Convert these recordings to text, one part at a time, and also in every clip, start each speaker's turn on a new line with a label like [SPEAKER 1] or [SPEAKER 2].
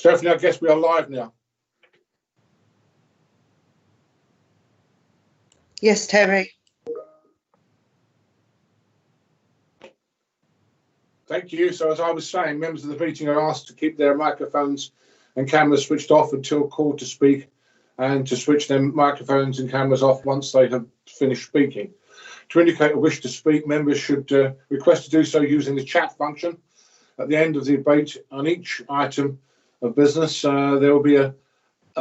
[SPEAKER 1] Stephanie, I guess we are live now.
[SPEAKER 2] Yes, Terry.
[SPEAKER 1] Thank you. So as I was saying, members of the meeting are asked to keep their microphones and cameras switched off until called to speak, and to switch their microphones and cameras off once they have finished speaking. To indicate a wish to speak, members should request to do so using the chat function. At the end of the debate on each item of business, there will be a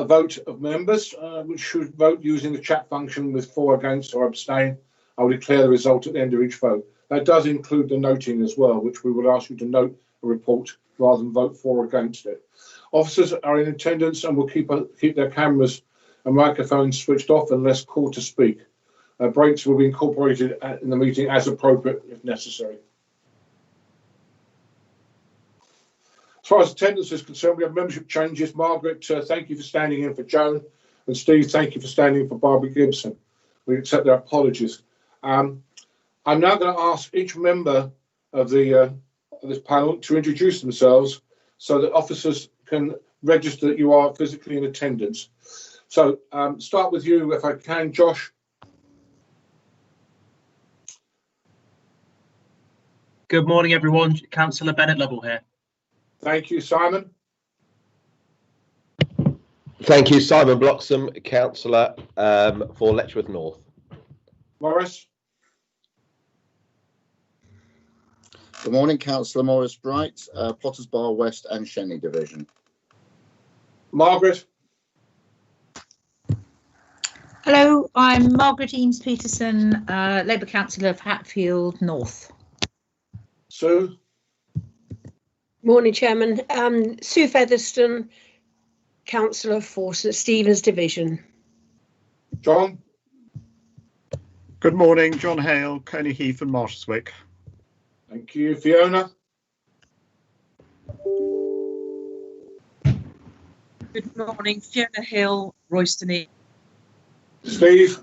[SPEAKER 1] vote of members, which should vote using the chat function with for, against or abstain. I will declare the result at the end of each vote. That does include the noting as well, which we will ask you to note a report rather than vote for or against it. Officers are in attendance and will keep their cameras and microphones switched off unless called to speak. Breaks will be incorporated in the meeting as appropriate if necessary. As far as attendance is concerned, we have membership changes. Margaret, thank you for standing in for Joan, and Steve, thank you for standing in for Barbara Gibson. We accept their apologies. I'm now going to ask each member of this panel to introduce themselves so that officers can register that you are physically in attendance. So start with you, if I can, Josh.
[SPEAKER 3] Good morning, everyone. Councillor Bennett Lovell here.
[SPEAKER 1] Thank you, Simon.
[SPEAKER 4] Thank you, Simon Bloxham, Councillor for Letchworth North.
[SPEAKER 1] Morris.
[SPEAKER 5] Good morning, Councillor Morris Bright, Potters Bar West and Shenley Division.
[SPEAKER 1] Margaret.
[SPEAKER 6] Hello, I'm Margaret Eames-Peterson, Labour Councillor for Hatfield North.
[SPEAKER 1] Sue.
[SPEAKER 7] Morning, Chairman. Sue Featherstone, Councillor for St Stephen's Division.
[SPEAKER 1] John.
[SPEAKER 8] Good morning, John Hale, Coney Heath and Marshalswick.
[SPEAKER 1] Thank you, Fiona.
[SPEAKER 9] Good morning, Fiona Hill, Royston East.
[SPEAKER 1] Steve.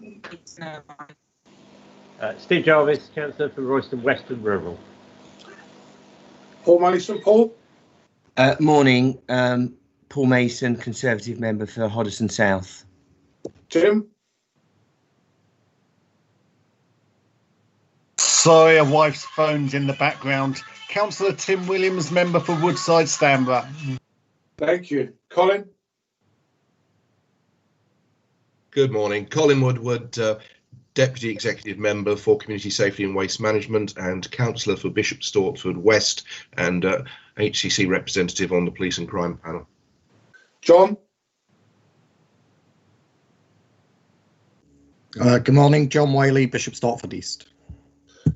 [SPEAKER 10] Steve Jarvis, Councillor for Royston West and Rural.
[SPEAKER 1] Paul Mason. Paul.
[SPEAKER 11] Morning, Paul Mason, Conservative member for Hoddesdon South.
[SPEAKER 1] Tim.
[SPEAKER 8] Sorry, a wife's phone's in the background. Councillor Tim Williams, member for Woodside Stanborough.
[SPEAKER 1] Thank you. Colin.
[SPEAKER 12] Good morning. Colin Woodward, Deputy Executive Member for Community Safety and Waste Management and Councillor for Bishop Stortford West and HCC representative on the Police and Crime panel.
[SPEAKER 1] John.
[SPEAKER 13] Good morning, John Whaley, Bishop Stortford East.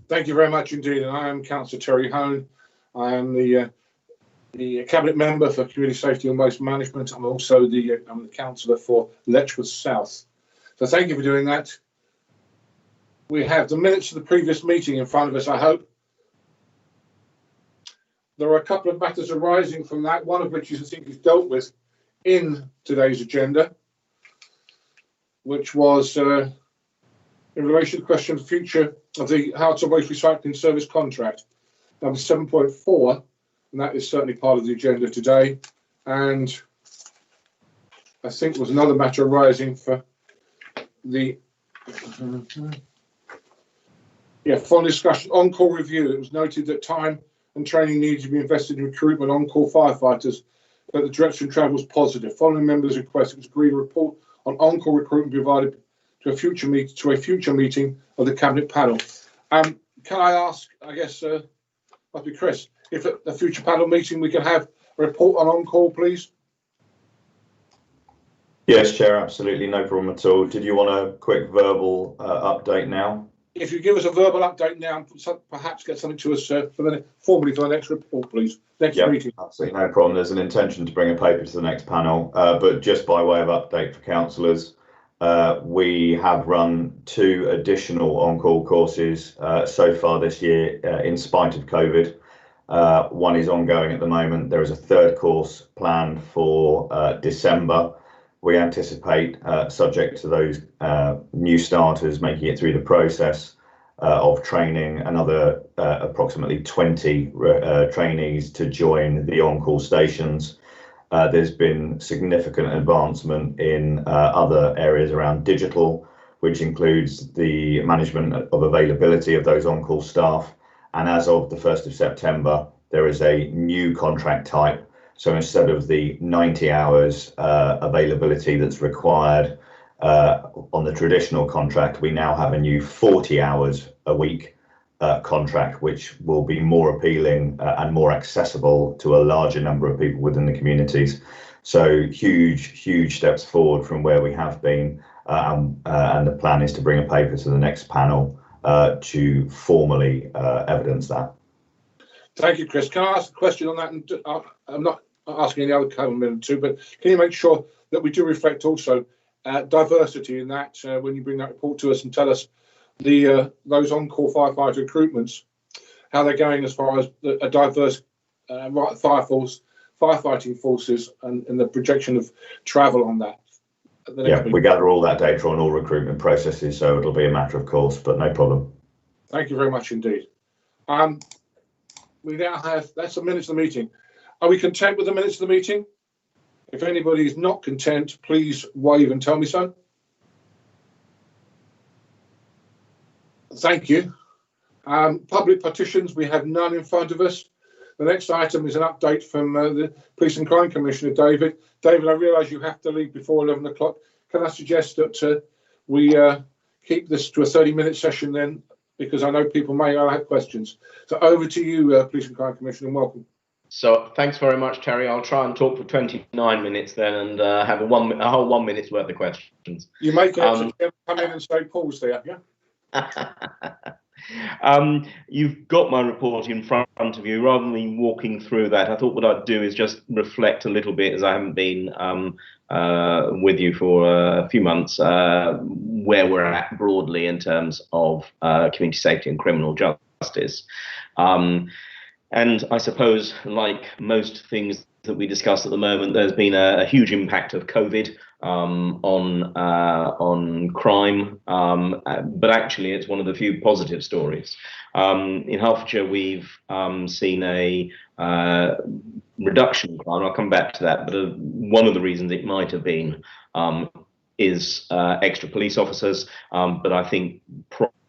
[SPEAKER 1] Thank you very much indeed. And I am Councillor Terry Hone. I am the Cabinet Member for Community Safety and Waste Management. I'm also the Councillor for Letchworth South. So thank you for doing that. We have the minutes of the previous meeting in front of us, I hope. There are a couple of matters arising from that, one of which I think is dealt with in today's agenda, which was in relation to the question of the future of the Household Waste Recycling Service contract, number 7.4, and that is certainly part of the agenda today. And I think there was another matter arising for the following discussion, on-call review. It was noted that time and training needed to be invested in recruitment on-call firefighters, but the direction of travel was positive. Following members' request, it was agreed a report on on-call recruitment provided to a future meeting of the Cabinet panel. Can I ask, I guess, must be Chris, if at the future panel meeting we can have a report on-call, please?
[SPEAKER 14] Yes, Chair, absolutely, no problem at all. Did you want a quick verbal update now?
[SPEAKER 1] If you give us a verbal update now, perhaps get something to us formally for the next report, please. Next meeting.
[SPEAKER 14] Absolutely, no problem. There's an intention to bring a paper to the next panel, but just by way of update for councillors, we have run 2 additional on-call courses so far this year in spite of COVID. One is ongoing at the moment. There is a 3rd course planned for December. We anticipate, subject to those new starters making it through the process of training, another approximately 20 trainees to join the on-call stations. There's been significant advancement in other areas around digital, which includes the management of availability of those on-call staff. And as of the 1st of September, there is a new contract type. So instead of the 90 hours availability that's required on the traditional contract, we now have a new 40 hours a week contract, which will be more appealing and more accessible to a larger number of people within the communities. So huge steps forward from where we have been, and the plan is to bring a paper to the next panel to formally evidence that.
[SPEAKER 1] Thank you, Chris. Can I ask a question on that? And I'm not asking any other comment too, but can you make sure that we do reflect also diversity in that when you bring that report to us and tell us those on-call firefighter recruitments, how they're going as far as a diverse firefighting forces and the projection of travel on that?
[SPEAKER 14] Yeah, we gather all that data on all recruitment processes, so it'll be a matter of course, but no problem.
[SPEAKER 1] Thank you very much indeed. We now have, that's the minutes of the meeting. Are we content with the minutes of the meeting? If anybody is not content, please wave and tell me so. Thank you. Public petitions, we have none in front of us. The next item is an update from the Police and Crime Commissioner, David. David, I realise you have to leave before 11 o'clock. Can I suggest that we keep this to a 30-minute session then, because I know people may have questions. So over to you, Police and Crime Commissioner, and welcome.
[SPEAKER 2] So thanks very much, Terry. I'll try and talk for 29 minutes then and have a whole 1 minute's worth of questions.
[SPEAKER 1] You may come in and say pause there, yeah?
[SPEAKER 2] You've got my report in front of you. Rather than walking through that, I thought what I'd do is just reflect a little bit, as I haven't been with you for a few months, where we're at broadly in terms of community safety and criminal justice. And I suppose, like most things that we discuss at the moment, there's been a huge impact of COVID on crime, but actually it's one of the few positive stories. In Hertfordshire, we've seen a reduction in crime. I'll come back to that, but one of the reasons it might have been is extra police officers, but I think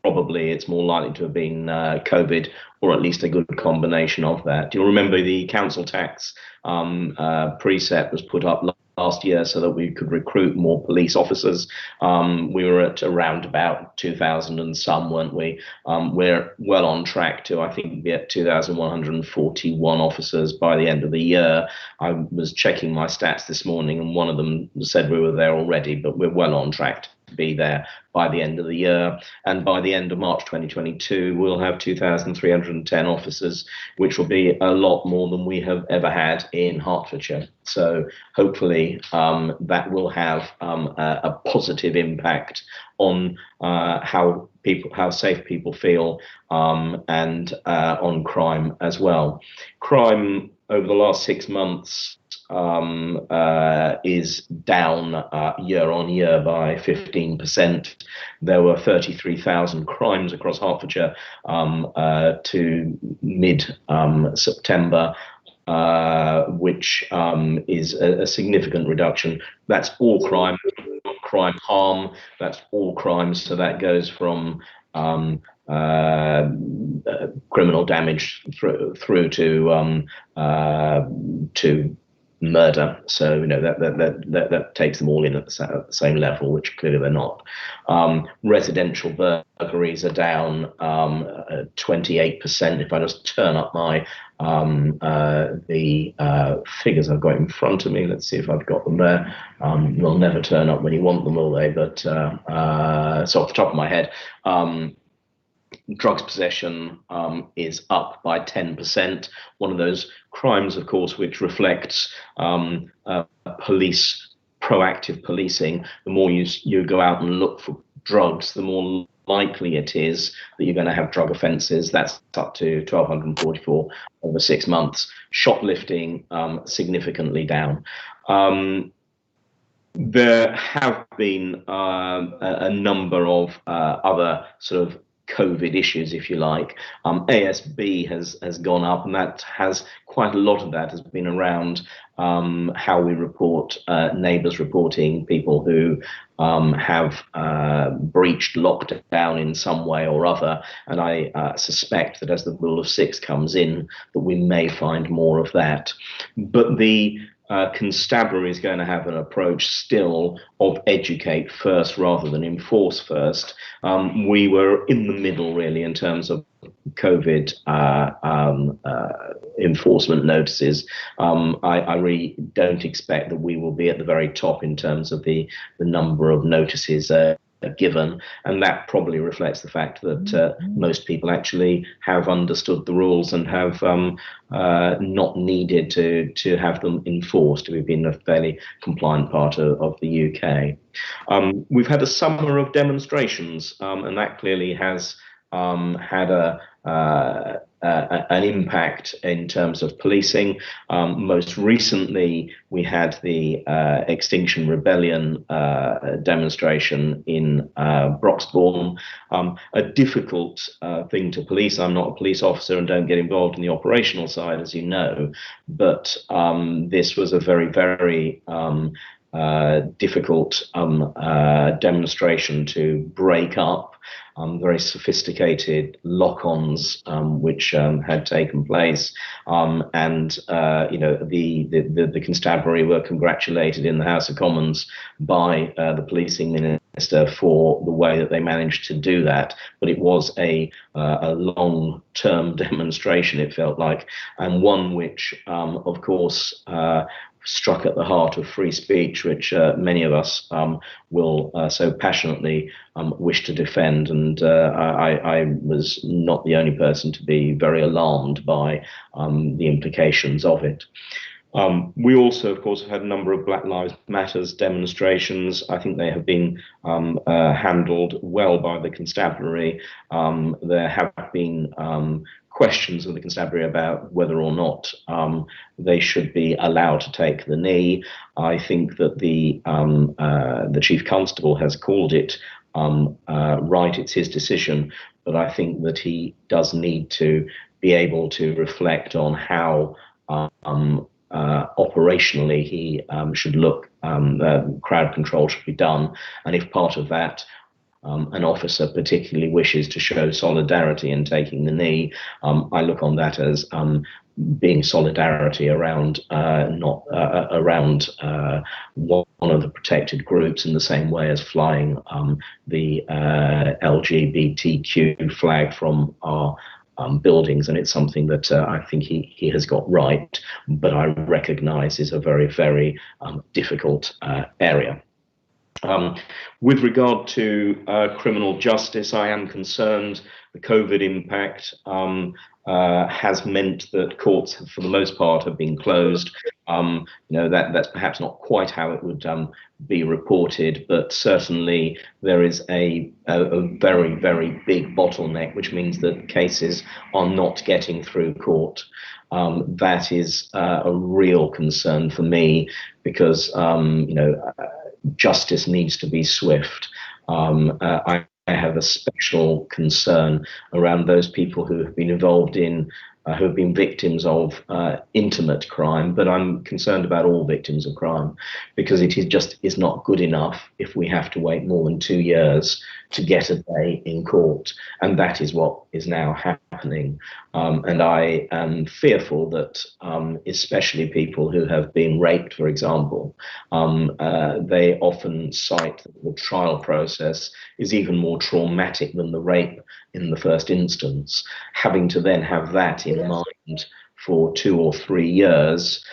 [SPEAKER 2] probably it's more likely to have been COVID, or at least a good combination of that. You'll remember the council tax precept was put up last year so that we could recruit more police officers. We were at around about 2,000 and some, weren't we? We're well on track to, I think, be at 2,141 officers by the end of the year. I was checking my stats this morning and one of them said we were there already, but we're well on track to be there by the end of the year. And by the end of March 2022, we'll have 2,310 officers, which will be a lot more than we have ever had in Hertfordshire. So hopefully that will have a positive impact on how safe people feel and on crime as well. Crime over the last 6 months is down year on year by 15%. There were 33,000 crimes across Hertfordshire to mid-September, which is a significant reduction. That's all crime, not crime harm. That's all crimes. So that goes from criminal damage through to murder. So you know that takes them all in at the same level, which clearly they're not. Residential burglaries are down 28%. If I just turn up my the figures I've got in front of me, let's see if I've got them there. They'll never turn up when you want them, will they? But so off the top of my head, drugs possession is up by 10%. One of those crimes, of course, which reflects proactive policing. The more you go out and look for drugs, the more likely it is that you're going to have drug offences. That's up to 1,244 over 6 months. Shoplifting significantly down. There have been a number of other sort of COVID issues, if you like. ASB has gone up, and that has quite a lot of that has been around how we report neighbours reporting people who have breached lockdown in some way or other. And I suspect that as the rule of 6 comes in, that we may find more of that. But the constabulary is going to have an approach still of educate first rather than enforce first. We were in the middle really in terms of COVID enforcement notices. I really don't expect that we will be at the very top in terms of the number of notices given, and that probably reflects the fact that most people actually have understood the rules and have not needed to have them enforced. We've been a fairly compliant part of the UK. We've had a summer of demonstrations, and that clearly has had an impact in terms of policing. Most recently, we had the Extinction Rebellion demonstration in Broxbourne. A difficult thing to police. I'm not a police officer and don't get involved in the operational side, as you know, but this was a very, very difficult demonstration to break up. Very sophisticated lock-ons which had taken place, and the constabulary were congratulated in the House of Commons by the policing minister for the way that they managed to do that. But it was a long-term demonstration, it felt like, and one which, of course, struck at the heart of free speech, which many of us will so passionately wish to defend. And I was not the only person to be very alarmed by the implications of it. We also, of course, have had a number of Black Lives Matters demonstrations. I think they have been handled well by the constabulary. There have been questions of the constabulary about whether or not they should be allowed to take the knee. I think that the chief constable has called it right. It's his decision, but I think that he does need to be able to reflect on how operationally he should look. Crowd control should be done, and if part of that an officer particularly wishes to show solidarity in taking the knee, I look on that as being solidarity around not around one of the protected groups, in the same way as flying the LGBTQ flag from our buildings. And it's something that I think he has got right, but I recognise is a very, very difficult area. With regard to criminal justice, I am concerned the COVID impact has meant that courts, for the most part, have been closed. That's perhaps not quite how it would be reported, but certainly there is a very, very big bottleneck, which means that cases are not getting through court. That is a real concern for me, because justice needs to be swift. I have a special concern around those people who have been involved in, who have been victims of intimate crime, but I'm concerned about all victims of crime, because it is not good enough if we have to wait more than 2 years to get a day in court, and that is what is now happening. And I am fearful that especially people who have been raped, for example, they often cite that the trial process is even more traumatic than the rape in the first instance. Having to then have that in mind for 2 or 3 years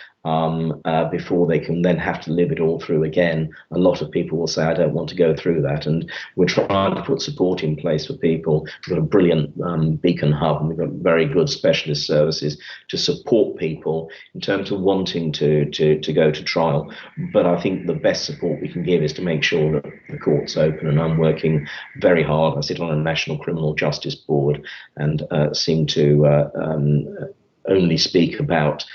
[SPEAKER 2] before they can then have to live it all through again. A lot of people will say, I don't want to go through that. And we're trying to put support in place for people. We've got a brilliant Beacon Hub, and we've got very good specialist services to support people in terms of wanting to go to trial. But I think the best support we can give is to make sure that the court's open, and I'm working very hard. I sit on a National Criminal Justice Board and seem to only speak about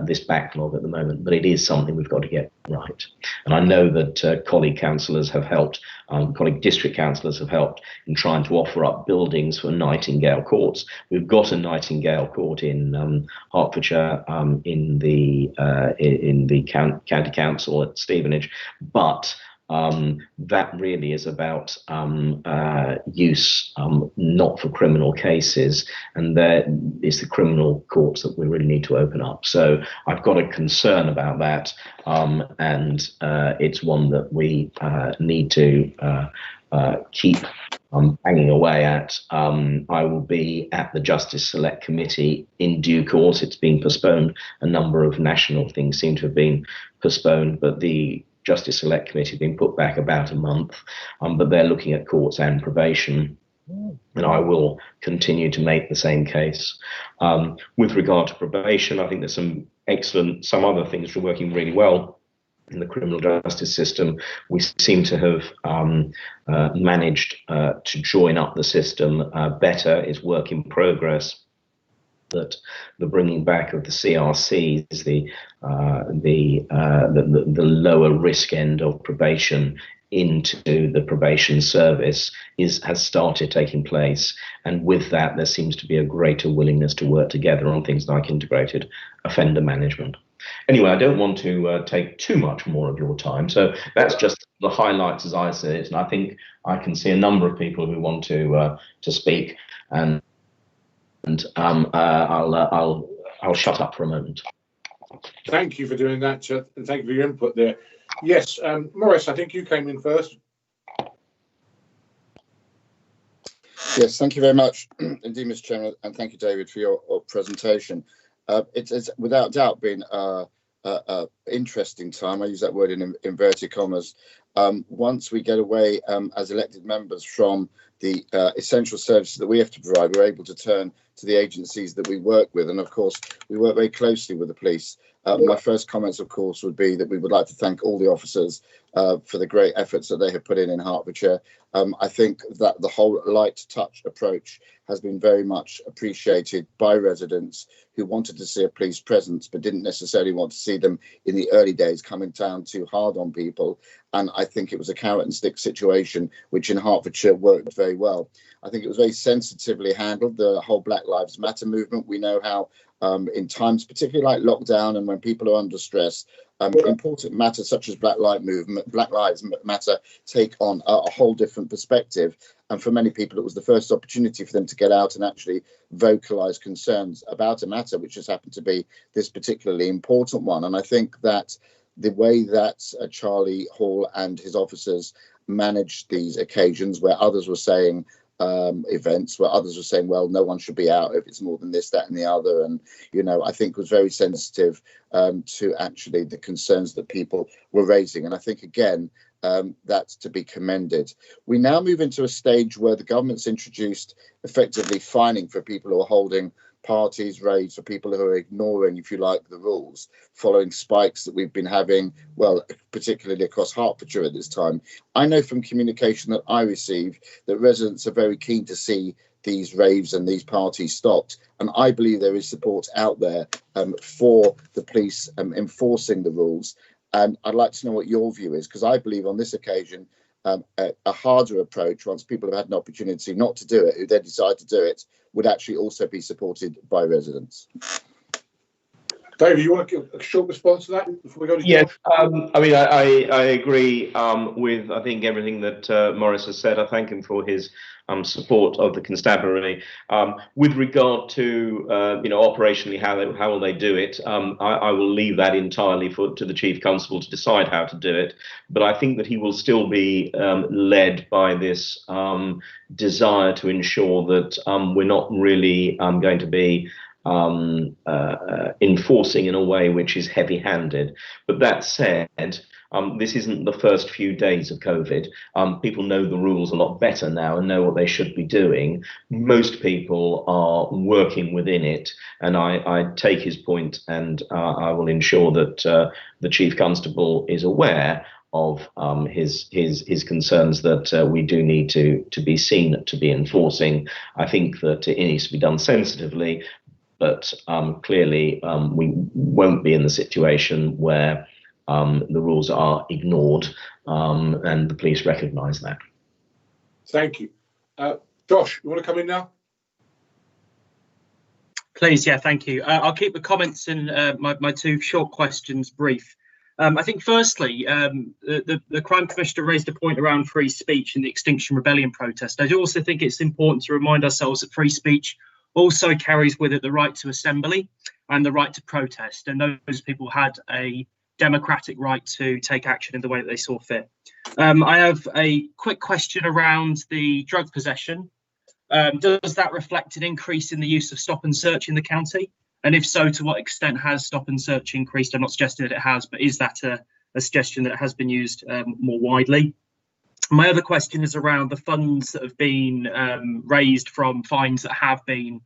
[SPEAKER 2] this backlog at the moment, but it is something we've got to get right. And I know that colleague councillors have helped, colleague district councillors have helped in trying to offer up buildings for Nightingale courts. We've got a Nightingale court in Hertfordshire, in the county council at Stevenage, but that really is about use not for criminal cases, and there is the criminal courts that we really need to open up. So I've got a concern about that, and it's one that we need to keep banging away at. I will be at the Justice Select Committee in due course. It's been postponed. A number of national things seem to have been postponed, but the Justice Select Committee has been put back about a month, but they're looking at courts and probation, and I will continue to make the same case. With regard to probation, I think there's some other things that are working really well in the criminal justice system. We seem to have managed to join up the system better. It's work in progress. That the bringing back of the CRCs, the lower risk end of probation into the probation service has started taking place, and with that there seems to be a greater willingness to work together on things like integrated offender management. Anyway, I don't want to take too much more of your time, so that's just the highlights as I see it, and I think I can see a number of people who want to speak, and I'll shut up for a moment.
[SPEAKER 1] Thank you for doing that, and thank you for your input there. Yes, Maurice, I think you came in first.
[SPEAKER 5] Yes, thank you very much indeed, Mr. Chairman, and thank you, David, for your presentation. It's without doubt been an interesting time. I use that word in inverted commas. Once we get away as elected members from the essential services that we have to provide, we're able to turn to the agencies that we work with. And of course, we work very closely with the police. My first comments, of course, would be that we would like to thank all the officers for the great efforts that they have put in Hertfordshire. I think that the whole light touch approach has been very much appreciated by residents who wanted to see a police presence but didn't necessarily want to see them in the early days coming down too hard on people. And I think it was a carrot and stick situation, which in Hertfordshire worked very well. I think it was very sensitively handled, the whole Black Lives Matter movement. We know how in times, particularly like lockdown and when people are under stress, important matters such as Black Lives Matter take on a whole different perspective. And for many people, it was the first opportunity for them to get out and actually vocalise concerns about a matter which has happened to be this particularly important one. And I think that the way that Charlie Hall and his officers managed these occasions where others were saying, events where others were saying, well, no one should be out if it's more than this, that and the other, and I think was very sensitive to actually the concerns that people were raising. And I think again that's to be commended. We now move into a stage where the government's introduced effectively fining for people who are holding parties, raves, for people who are ignoring, if you like, the rules, following spikes that we've been having, well, particularly across Hertfordshire at this time. I know from communication that I receive that residents are very keen to see these raves and these parties stopped. And I believe there is support out there for the police enforcing the rules. And I'd like to know what your view is, because I believe on this occasion, a harder approach, once people have had an opportunity not to do it, who then decide to do it, would actually also be supported by residents.
[SPEAKER 1] David, you want to give a short response to that before we go to
[SPEAKER 2] Yes, I mean, I agree with, I think, everything that Maurice has said. I thank him for his support of the constabulary. With regard to, operationally, how will they do it? I will leave that entirely to the Chief Constable to decide how to do it. But I think that he will still be led by this desire to ensure that we're not really going to be enforcing in a way which is heavy-handed. But that said, this isn't the first few days of COVID. People know the rules a lot better now and know what they should be doing. Most people are working within it, and I take his point, and I will ensure that the Chief Constable is aware of his concerns that we do need to be seen to be enforcing. I think that it needs to be done sensitively, But clearly, we won't be in the situation where the rules are ignored, and the police recognise that.
[SPEAKER 1] Thank you. Josh, you want to come in now?
[SPEAKER 3] Please, yeah, thank you. I'll keep the comments and my two short questions brief. I think firstly, the Crime Commissioner raised a point around free speech in the Extinction Rebellion protest. I do also think it's important to remind ourselves that free speech also carries with it the right to assembly and the right to protest, and those people had a democratic right to take action in the way that they saw fit. I have a quick question around the drug possession. Does that reflect an increase in the use of stop and search in the county? And if so, to what extent has stop and search increased? I'm not suggesting that it has, but is that a suggestion that it has been used more widely? My other question is around the funds that have been raised from fines that have been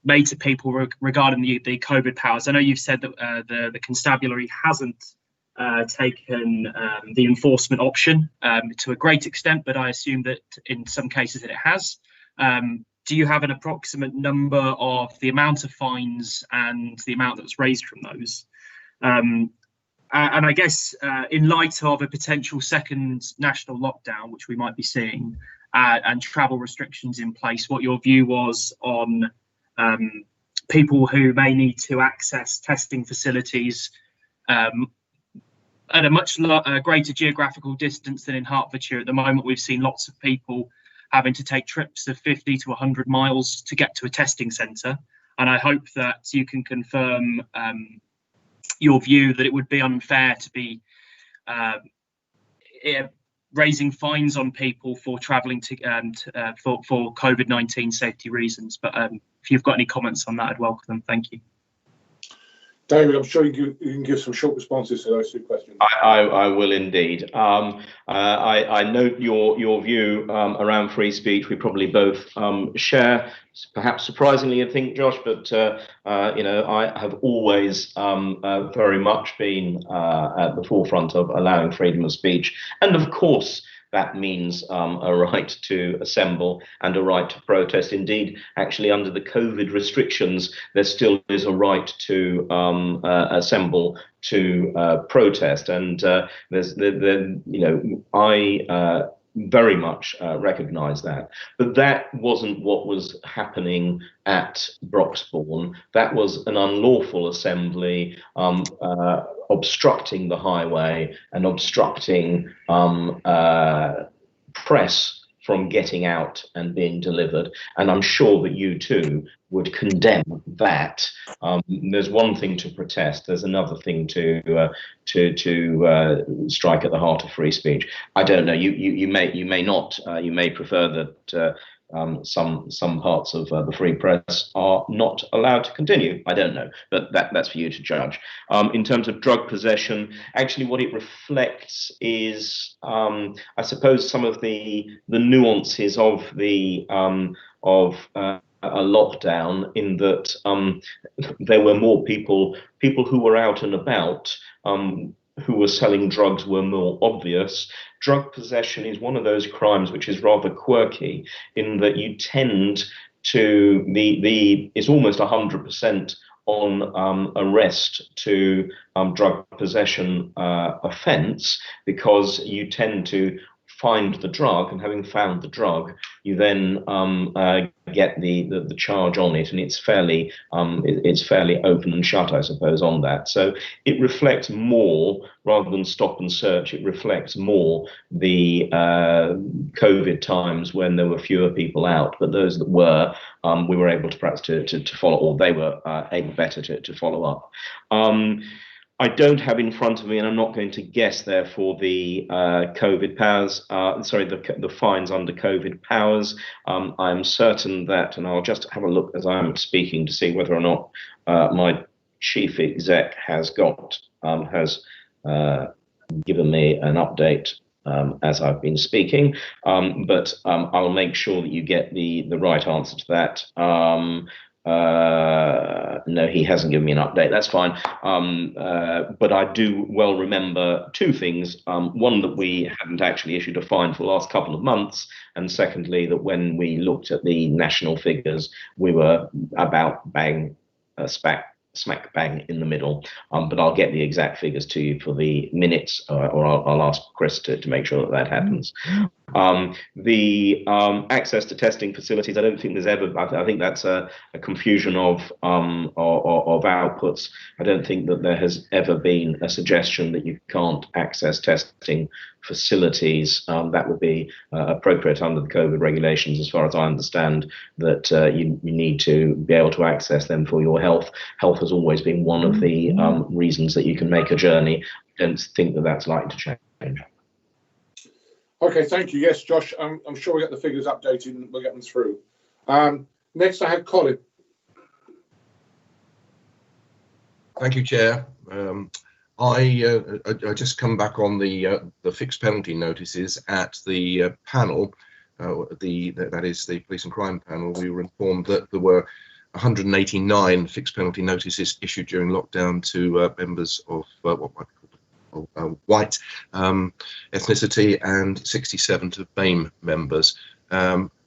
[SPEAKER 3] made to people regarding the COVID powers. I know you've said that the constabulary hasn't taken the enforcement option to a great extent, but I assume that in some cases it has. Do you have an approximate number of the amount of fines and the amount that was raised from those? And I guess in light of a potential second national lockdown, which we might be seeing, and travel restrictions in place, what your view was on people who may need to access testing facilities at a much greater geographical distance than in Hertfordshire. At the moment, we've seen lots of people having to take trips of 50 to 100 miles to get to a testing centre. And I hope that you can confirm your view that it would be unfair to be raising fines on people for travelling to for COVID-19 safety reasons. But if you've got any comments on that, I'd welcome them. Thank you.
[SPEAKER 1] David, I'm sure you can give some short responses to those two questions.
[SPEAKER 2] I will indeed. I note your view around free speech. We probably both share, perhaps surprisingly, I think, Josh, but you know, I have always very much been at the forefront of allowing freedom of speech, and of course that means a right to assemble and a right to protest. Indeed, actually, under the COVID restrictions, there still is a right to assemble, to protest. And there's, you know, I very much recognise that. But that wasn't what was happening at Broxbourne. That was an unlawful assembly, obstructing the highway and obstructing press from getting out and being delivered. And I'm sure that you too would condemn that. There's one thing to protest. There's another thing to strike at the heart of free speech. I don't know. You may not. You may prefer that some parts of the free press are not allowed to continue. I don't know, but that's for you to judge. In terms of drug possession, actually what it reflects is, I suppose, some of the nuances of the a lockdown, in that there were more people who were out and about, who were selling drugs were more obvious. Drug possession is one of those crimes which is rather quirky, in that you tend to it's almost 100% on arrest to drug possession offence, because you tend to find the drug, and having found the drug, you then get the charge on it, and it's fairly open and shut, I suppose, on that. So it reflects more, rather than stop and search, it reflects more the COVID times when there were fewer people out. But those that were, we were able to perhaps to follow, or they were able better to follow up. I don't have in front of me, and I'm not going to guess, therefore, the COVID powers, the fines under COVID powers. I'm certain that, and I'll just have a look as I'm speaking to see whether or not my chief exec has given me an update as I've been speaking. But I'll make sure that you get the right answer to that. No, he hasn't given me an update. That's fine. But I do well remember two things. One, that we hadn't actually issued a fine for the last couple of months. And secondly, that when we looked at the national figures, we were about smack bang in the middle. But I'll get the exact figures to you for the minutes, or I'll ask Chris to make sure that happens. The access to testing facilities, I don't think there's ever, I think that's a confusion of outputs. I don't think that there has ever been a suggestion that you can't access testing facilities. That would be appropriate under the COVID regulations, as far as I understand, that you need to be able to access them for your health. Health has always been one of the reasons that you can make a journey. I don't think that that's likely to change.
[SPEAKER 1] Okay, thank you. Yes, Josh, I'm sure we'll get the figures updated and we'll get them through. Next, I have Colin.
[SPEAKER 12] Thank you, Chair. I just come back on the fixed penalty notices at the panel. That is the police and crime panel. We were informed that there were 189 fixed penalty notices issued during lockdown to members of what might be called white ethnicity, and 67 to BAME members.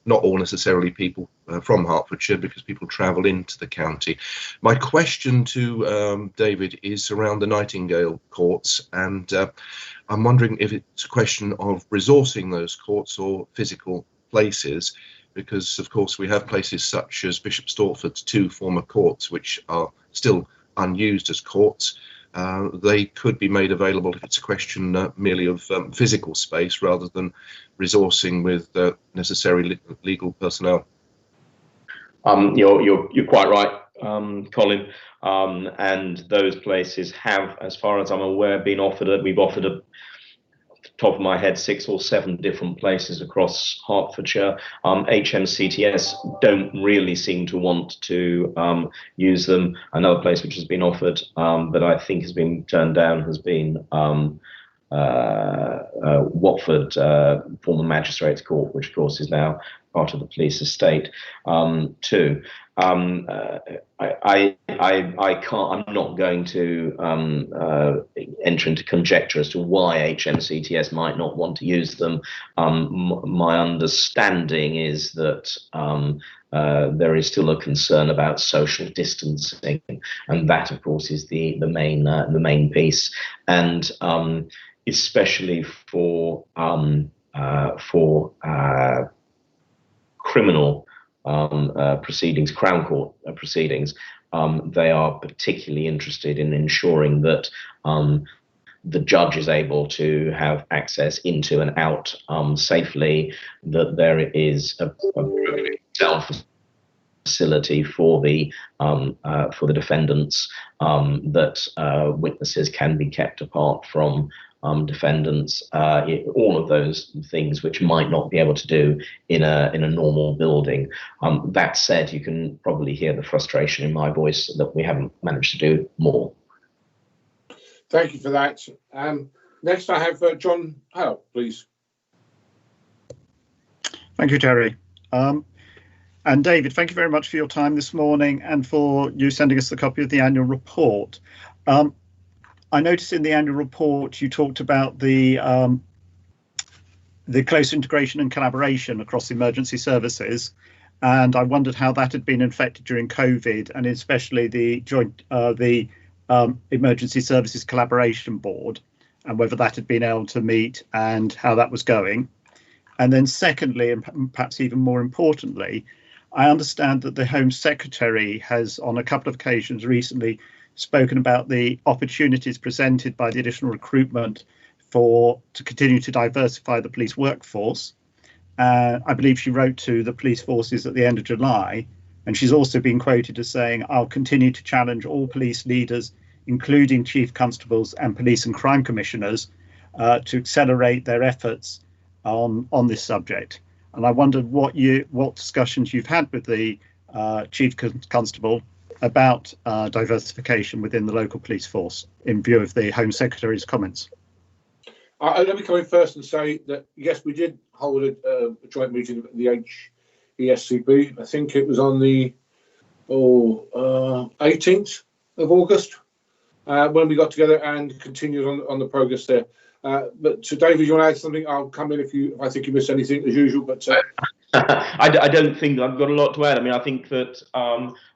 [SPEAKER 12] Not all necessarily people from Hertfordshire, because people travel into the county. My question to David is around the Nightingale courts, and I'm wondering if it's a question of resourcing those courts or physical places, because of course we have places such as Bishop Stortford's two former courts which are still unused as courts. They could be made available if it's a question merely of physical space rather than resourcing with necessary legal personnel.
[SPEAKER 2] You're quite right, Colin. And those places have, as far as I'm aware, been offered. We've offered top of my head 6 or 7 different places across Hertfordshire. HMCTS don't really seem to want to use them. Another place which has been offered, but I think has been turned down, has been Watford former Magistrates Court, which of course is now part of the police estate too. I can't. I'm not going to enter into conjecture as to why HMCTS might not want to use them. My understanding is that there is still a concern about social distancing, and that, of course, is the main piece, and especially for criminal proceedings, Crown Court proceedings, they are particularly interested in ensuring that the judge is able to have access into and out safely, that there is a self facility for the defendants, that witnesses can be kept apart from defendants, all of those things which might not be able to do in a normal building. That said, you can probably hear the frustration in my voice that we haven't managed to do more.
[SPEAKER 1] Thank you for that. Next, I have John Hale, please.
[SPEAKER 13] Thank you, Terry. And David, thank you very much for your time this morning and for you sending us a copy of the annual report. I noticed in the annual report you talked about the close integration and collaboration across emergency services, and I wondered how that had been affected during COVID, and especially the joint Emergency Services Collaboration Board, and whether that had been able to meet and how that was going. And then secondly, and perhaps even more importantly, I understand that the Home Secretary has on a couple of occasions recently spoken about the opportunities presented by the additional recruitment to continue to diversify the police workforce. I believe she wrote to the police forces at the end of July, and she's also been quoted as saying, "I'll continue to challenge all police leaders, including chief constables and police and crime commissioners, to accelerate their efforts on this subject." And I wondered what discussions you've had with the chief constable about diversification within the local police force in view of the Home Secretary's comments.
[SPEAKER 1] Let me come in first and say that, yes, we did hold a joint meeting at the HESCB. I think it was on the 18th of August, when we got together and continued on the progress there. But so David, you want to add something? I'll come in if I think you missed anything as usual. But
[SPEAKER 2] I don't think I've got a lot to add. I mean, I think that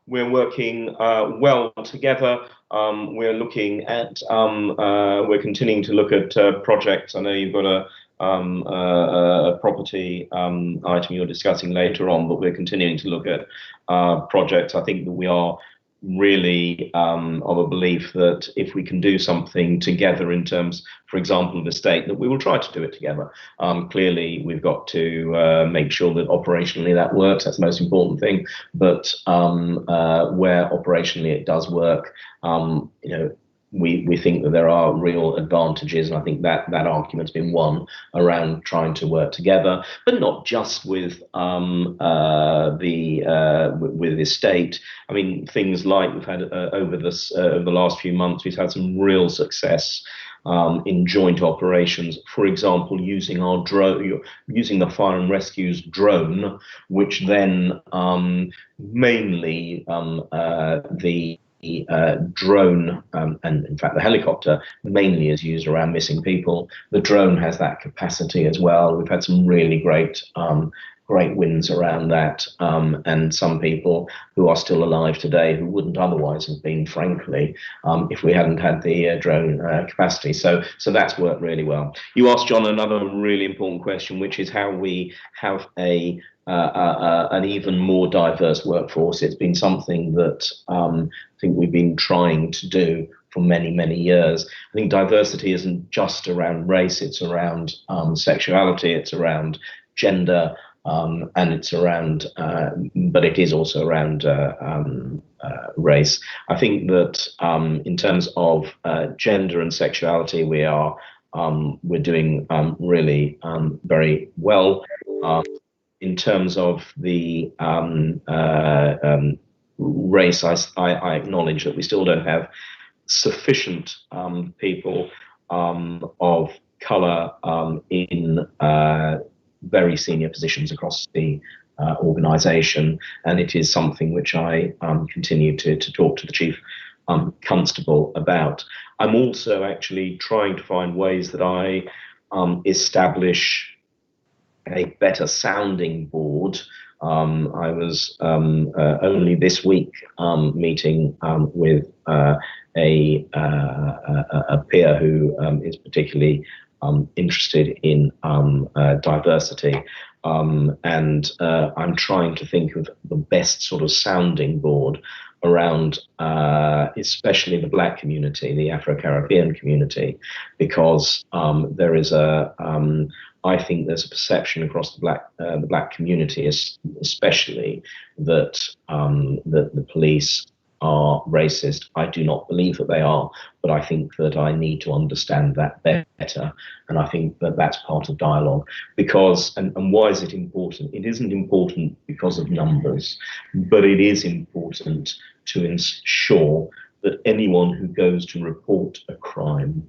[SPEAKER 2] we're working well together. We're looking at we're continuing to look at projects. I know you've got a property item you're discussing later on, but we're continuing to look at projects. I think that we are really of a belief that if we can do something together in terms, for example, of estate, that we will try to do it together. Clearly, we've got to make sure that operationally that works. That's the most important thing. But where operationally it does work, we think that there are real advantages, and I think that argument's been won around trying to work together, but not just with with the estate. I mean, things like we've had over the last few months, we've had some real success in joint operations. For example, using our drone, using the Fire and Rescue's drone, which then mainly the drone and in fact the helicopter mainly is used around missing people. The drone has that capacity as well. We've had some really great wins around that, and some people who are still alive today who wouldn't otherwise have been, frankly, if we hadn't had the drone capacity. So that's worked really well. You asked John another really important question, which is how we have an even more diverse workforce. It's been something that I think we've been trying to do for many, many years. I think diversity isn't just around race, it's around sexuality, it's around gender, and it's around, but it is also around race. I think that in terms of gender and sexuality, we're doing really very well. In terms of the race, I acknowledge that we still don't have sufficient people of colour in very senior positions across the organisation, and it is something which I continue to talk to the Chief Constable about. I'm also actually trying to find ways that I establish a better sounding board. I was only this week meeting with a peer who is particularly interested in diversity, and I'm trying to think of the best sort of sounding board around especially the Black community, the Afro-Caribbean community, because there is I think there's a perception across the Black community, especially that the police are racist. I do not believe that they are, but I think that I need to understand that better, and I think that that's part of dialogue. Because, and why is it important? It isn't important because of numbers, but it is important to ensure that anyone who goes to report a crime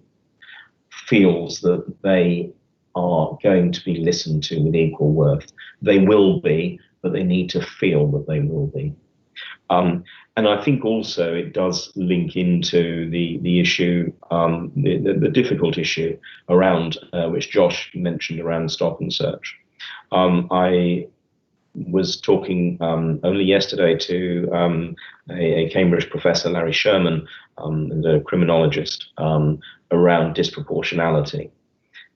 [SPEAKER 2] feels that they are going to be listened to with equal worth. They will be, but they need to feel that they will be. And I think also it does link into the issue, the difficult issue around which Josh mentioned around stop and search. I was talking only yesterday to a Cambridge professor, Larry Sherman, the criminologist, around disproportionality.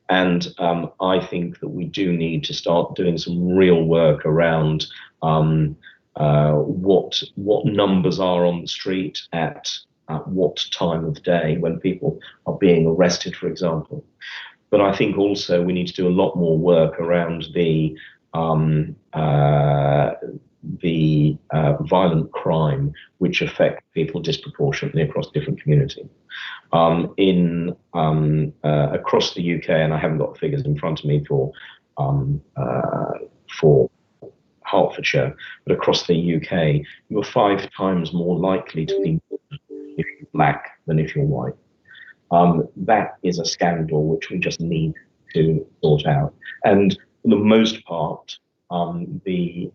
[SPEAKER 2] And I think that we do need to start doing some real work around what numbers are on the street at what time of day when people are being arrested, for example. But I think also we need to do a lot more work around the violent crime which affect people disproportionately across different communities. Across the UK, and I haven't got the figures in front of me for Hertfordshire, but across the UK, you're 5 times more likely to be murdered if you're Black than if you're white. That is a scandal which we just need to sort out. And for the most part, the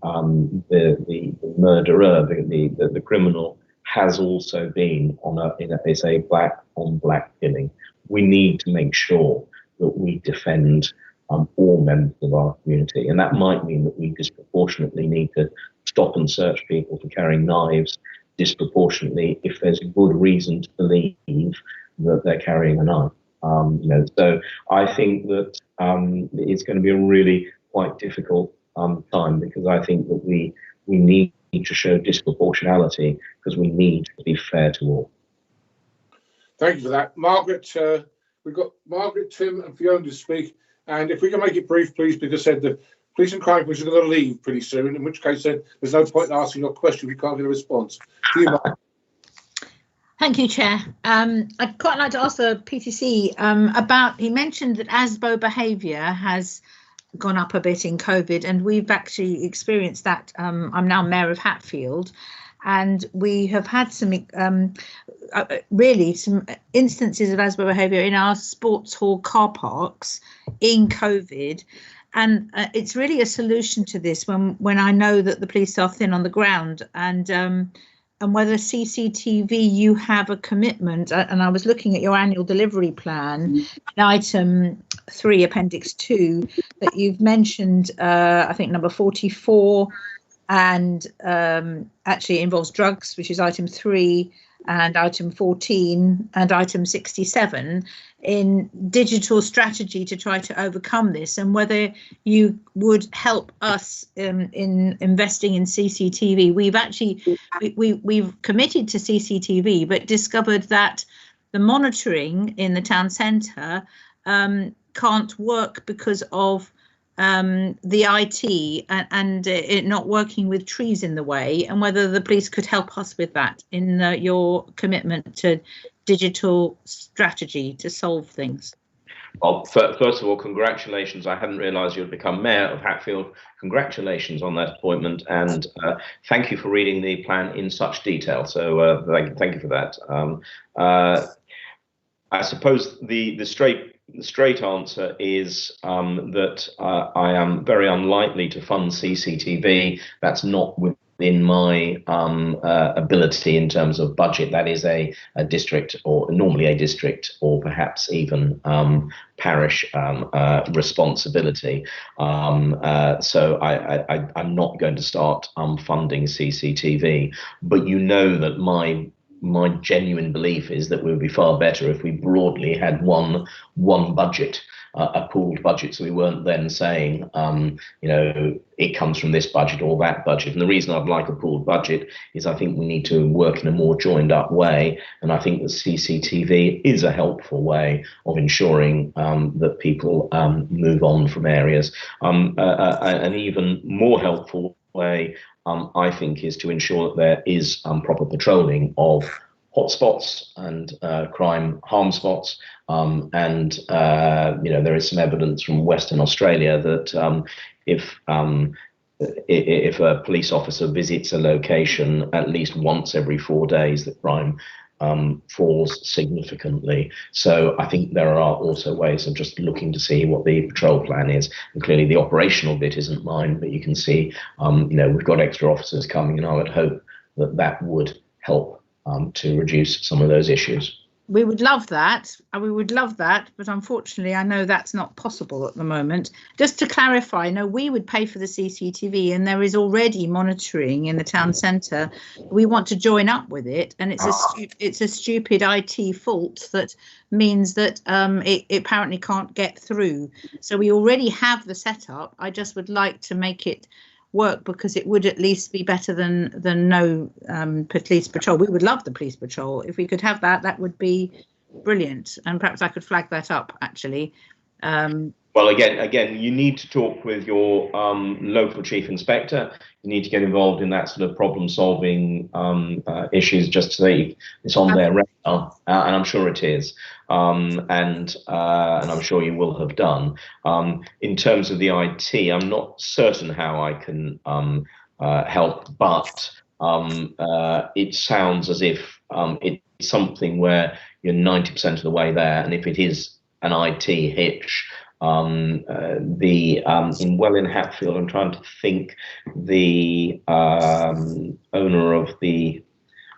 [SPEAKER 2] murderer, the criminal, has also been it's a black on black killing. We need to make sure that we defend all members of our community, and that might mean that we disproportionately need to stop and search people for carrying knives disproportionately if there's good reason to believe that they're carrying a knife. So I think that it's going to be a really quite difficult time, because I think that we need to show disproportionality, because we need to be fair to all.
[SPEAKER 1] Thank you for that. Margaret, we've got Margaret, Tim and Fiona to speak. And if we can make it brief, please, because said the Police and Crime Commission are going to leave pretty soon, in which case then there's no point in asking your question if you can't get a response. To you, Margaret.
[SPEAKER 6] Thank you, Chair. I'd quite like to ask the PTC about, he mentioned that ASBO behaviour has gone up a bit in COVID, and we've actually experienced that. I'm now Mayor of Hatfield, and we have had some really some instances of ASBO behaviour in our sports hall car parks in COVID. And it's really a solution to this when I know that the police are thin on the ground, and whether CCTV, you have a commitment, and I was looking at your annual delivery plan, item 3, appendix 2, that you've mentioned, I think number 44, and actually involves drugs, which is item 3, and item 14 and item 67 in digital strategy to try to overcome this, and whether you would help us in investing in CCTV. We've actually we've committed to CCTV, but discovered that the monitoring in the town centre can't work because of the IT and it not working with trees in the way, and whether the police could help us with that in your commitment to digital strategy to solve things.
[SPEAKER 2] Well, first of all, congratulations. I hadn't realised you'd become Mayor of Hatfield. Congratulations on that appointment, and thank you for reading the plan in such detail. So thank you for that. I suppose the straight answer is that I am very unlikely to fund CCTV. That's not within my ability in terms of budget. That is a district, or normally a district, or perhaps even parish responsibility. So I'm not going to start funding CCTV. But you know that my genuine belief is that we would be far better if we broadly had one budget, a pooled budget, so we weren't then saying, it comes from this budget or that budget. And the reason I'd like a pooled budget is I think we need to work in a more joined up way, and I think that CCTV is a helpful way of ensuring that people move on from areas. An even more helpful way, I think, is to ensure that there is proper patrolling of hotspots and crime harm spots. And there is some evidence from Western Australia that if a police officer visits a location at least once every 4 days, that crime falls significantly. So I think there are also ways of just looking to see what the patrol plan is. And clearly the operational bit isn't mine, but you can see, we've got extra officers coming, and I would hope that that would help to reduce some of those issues.
[SPEAKER 6] We would love that. But unfortunately, I know that's not possible at the moment. Just to clarify, no, we would pay for the CCTV, and there is already monitoring in the town centre. We want to join up with it, and it's a stupid IT fault that means that it apparently can't get through. So we already have the setup. I just would like to make it work, because it would at least be better than no police patrol. We would love the police patrol. If we could have that, that would be brilliant. And perhaps I could flag that up, actually.
[SPEAKER 2] Well, again, you need to talk with your local chief inspector. You need to get involved in that sort of problem-solving issues, just so that it's on their radar, and I'm sure it is, and I'm sure you will have done. In terms of the IT, I'm not certain how I can help, but it sounds as if it's something where you're 90% of the way there, and if it is an IT hitch, In Welwyn Hatfield, I'm trying to think, the owner of the,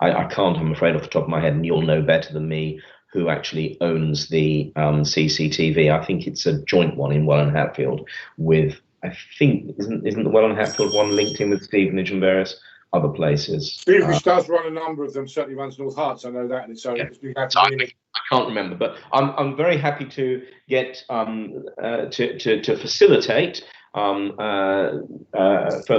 [SPEAKER 2] I can't, I'm afraid, off the top of my head, and you'll know better than me, who actually owns the CCTV. I think it's a joint one in Welwyn Hatfield with, I think, isn't the Welwyn Hatfield one linked in with Stevenage and various other places?
[SPEAKER 1] Stevenage does run a number of them, certainly runs North Hearts, I know that, and so it's been happening.
[SPEAKER 2] I can't remember, but I'm very happy to get to facilitate further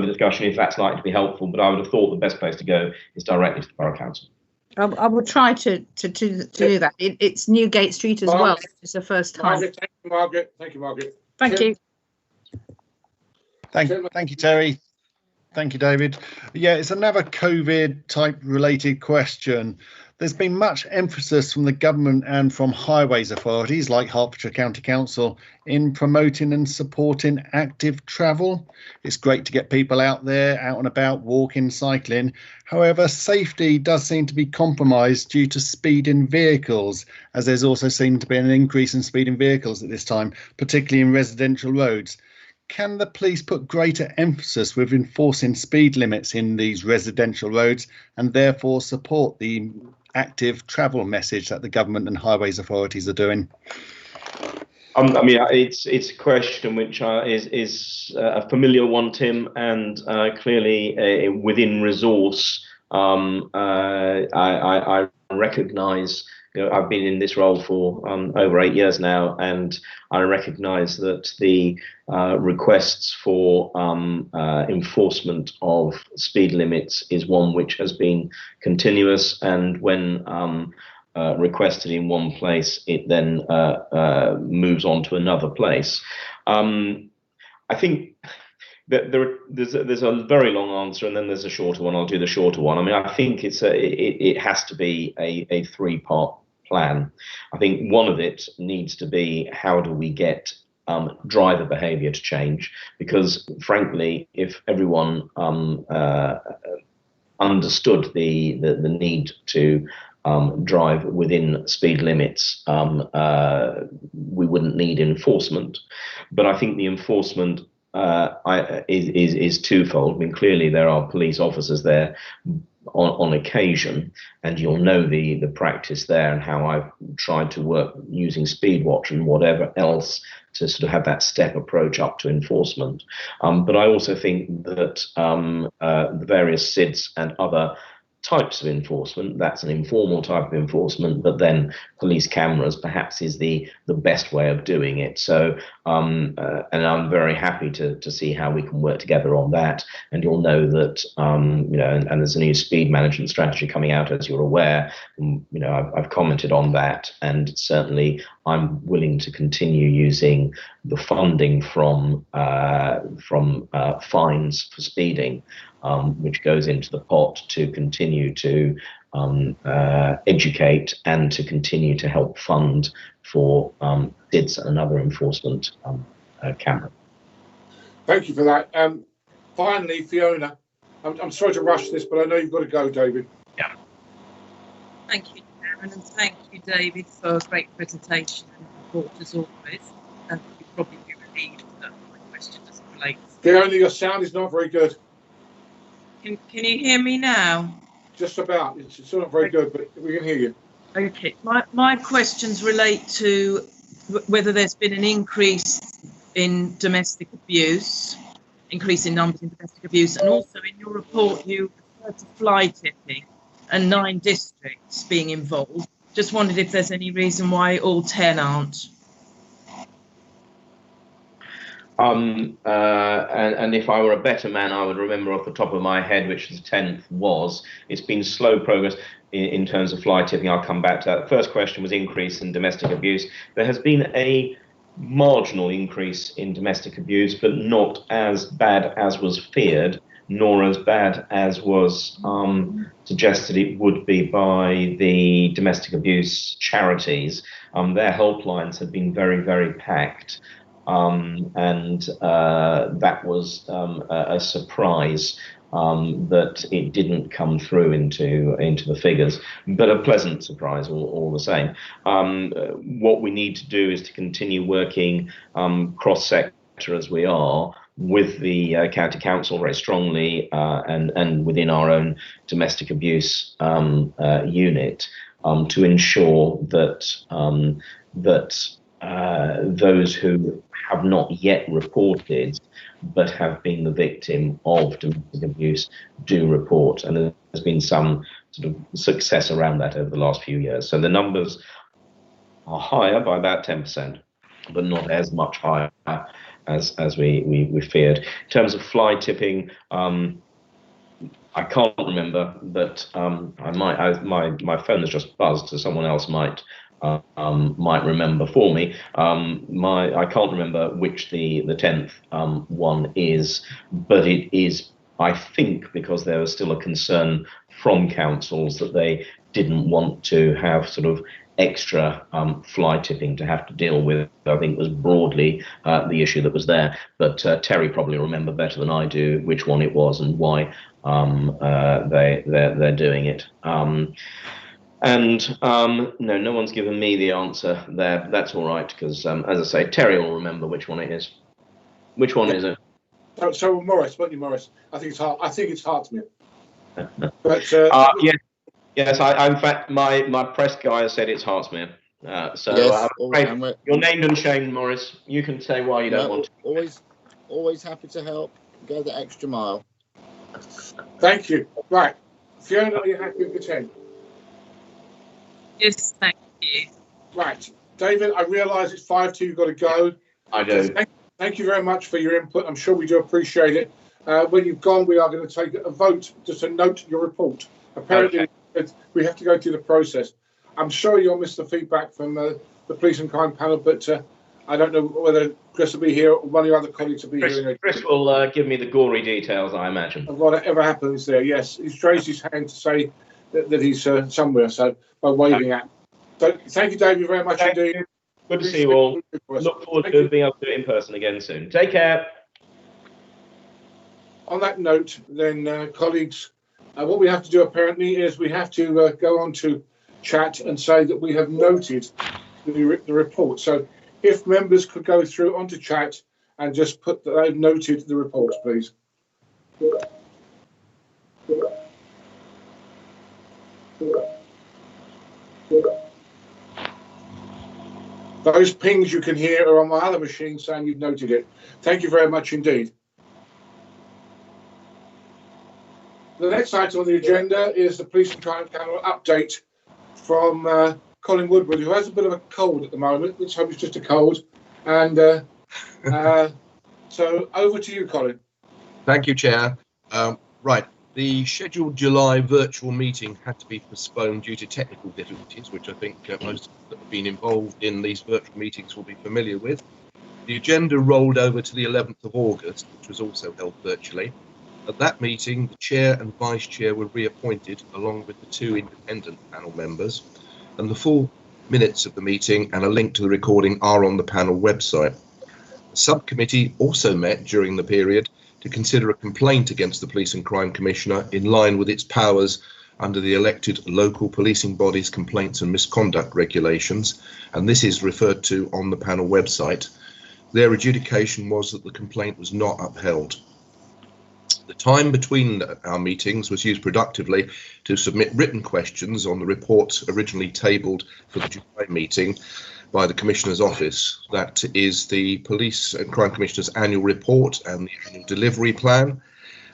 [SPEAKER 2] discussion if that's likely to be helpful. But I would have thought the best place to go is directly to the Borough Council.
[SPEAKER 6] I will try to do that. It's Newgate Street as well. It's the first time.
[SPEAKER 1] Thank you, Margaret. Thank you, Margaret.
[SPEAKER 6] Thank you.
[SPEAKER 8] Thank you, Terry. Thank you, David. Yeah, it's another COVID type related question. There's been much emphasis from the government and from highways authorities like Hertfordshire County Council in promoting and supporting active travel. It's great to get people out there, out and about, walking, cycling. However, safety does seem to be compromised due to speed in vehicles, as there's also seemed to be an increase in speed in vehicles at this time, particularly in residential roads. Can the police put greater emphasis with enforcing speed limits in these residential roads and therefore support the active travel message that the government and highways authorities are doing?
[SPEAKER 2] I mean, it's a question which is a familiar one, Tim, and clearly within resource. I recognise, I've been in this role for over 8 years now, and I recognise that the requests for enforcement of speed limits is one which has been continuous, and when requested in one place, it then moves on to another place. I think that there's a very long answer, and then there's a shorter one. I'll do the shorter one. I mean, I think it has to be a three-part plan. I think one of it needs to be, how do we get driver behaviour to change? Because frankly, if everyone understood the need to drive within speed limits, we wouldn't need enforcement. But I think the enforcement is twofold. I mean, clearly there are police officers there on occasion, and you'll know the practice there and how I've tried to work using Speedwatch and whatever else to sort of have that step approach up to enforcement. But I also think that the various SIDS and other types of enforcement, that's an informal type of enforcement, but then police cameras perhaps is the best way of doing it. So and I'm very happy to see how we can work together on that. And you'll know that and there's a new speed management strategy coming out, as you're aware. I've commented on that, and certainly I'm willing to continue using the funding from fines for speeding, which goes into the pot to continue to educate and to continue to help fund for SIDS and other enforcement cameras.
[SPEAKER 1] Thank you for that. Finally, Fiona, I'm sorry to rush this, but I know you've got to go, David.
[SPEAKER 2] Yeah.
[SPEAKER 9] Thank you, Chairman, and thank you, David, for a great presentation and report as always. And you probably be relieved that my question doesn't relate.
[SPEAKER 1] Fiona, your sound is not very good.
[SPEAKER 9] Can you hear me now?
[SPEAKER 1] Just about. It's still not very good, but we can hear you.
[SPEAKER 9] Okay. My questions relate to whether there's been an increase in domestic abuse, increase in numbers in domestic abuse, and also in your report you referred to fly tipping and 9 districts being involved. Just wondered if there's any reason why all 10 aren't.
[SPEAKER 2] And if I were a better man, I would remember off the top of my head which the 10th was. It's been slow progress in terms of fly tipping. I'll come back to that. The first question was increase in domestic abuse. There has been a marginal increase in domestic abuse, but not as bad as was feared, nor as bad as was suggested it would be by the domestic abuse charities. Their helplines have been very, very packed. And that was a surprise that it didn't come through into the figures, but a pleasant surprise all the same. What we need to do is to continue working cross-sector as we are with the county council very strongly, and within our own domestic abuse unit, to ensure that those who have not yet reported but have been the victim of domestic abuse do report, and there's been some sort of success around that over the last few years. So the numbers are higher by about 10%, but not as much higher as we feared. In terms of fly tipping, I can't remember, but my phone has just buzzed, so someone else might remember for me. I can't remember which the 10th one is, but it is, I think, because there was still a concern from councils that they didn't want to have sort of extra fly tipping to have to deal with. I think was broadly the issue that was there, but Terry probably remember better than I do which one it was and why they're doing it. No one's given me the answer there. That's all right, because as I say, Terry will remember which one it is. Which one is it?
[SPEAKER 1] So Morris, Bunty Morris. I think it's Hartsmere. But
[SPEAKER 2] yes. In fact, my press guy has said it's Hartsmere. So
[SPEAKER 5] Yes,
[SPEAKER 2] you're named and shamed, Morris. You can say why you don't want to.
[SPEAKER 5] Always happy to help. Go the extra mile.
[SPEAKER 1] Thank you. Right, Fiona, are you happy with the 10?
[SPEAKER 9] Yes, thank you.
[SPEAKER 1] Right, David, I realise it's 5 to, you've got to go.
[SPEAKER 2] I do.
[SPEAKER 1] Thank you very much for your input. I'm sure we do appreciate it. When you've gone, we are going to take a vote just to note your report. Apparently, we have to go through the process. I'm sure you'll miss the feedback from the police and crime panel, but I don't know whether Chris will be here or one of your other colleagues will be here.
[SPEAKER 2] Chris will give me the gory details, I imagine.
[SPEAKER 1] Of whatever happens there, yes. He's raised his hand to say that he's somewhere, so by waving at. So thank you, David, very much indeed.
[SPEAKER 2] Good to see you all. Look forward to being able to do it in person again soon. Take care.
[SPEAKER 1] On that note, then, colleagues, what we have to do apparently is we have to go on to chat and say that we have noted the report. So if members could go through onto chat and just put that they've noted the report, please. Those pings you can hear are on my other machine saying you've noted it. Thank you very much indeed. The next item on the agenda is the police and crime panel update from Colin Woodward, who has a bit of a cold at the moment. Let's hope it's just a cold. And so over to you, Colin.
[SPEAKER 12] Thank you, Chair. Right, the scheduled July virtual meeting had to be postponed due to technical difficulties, which I think most that have been involved in these virtual meetings will be familiar with. The agenda rolled over to the 11th of August, which was also held virtually. At that meeting, the Chair and Vice Chair were reappointed, along with the 2 independent panel members, and the full minutes of the meeting and a link to the recording are on the panel website. The subcommittee also met during the period to consider a complaint against the Police and Crime Commissioner in line with its powers under the elected local policing body's complaints and misconduct regulations, and this is referred to on the panel website. Their adjudication was that the complaint was not upheld. The time between our meetings was used productively to submit written questions on the report originally tabled for the July meeting by the Commissioner's Office. That is the Police and Crime Commissioner's annual report and the annual delivery plan,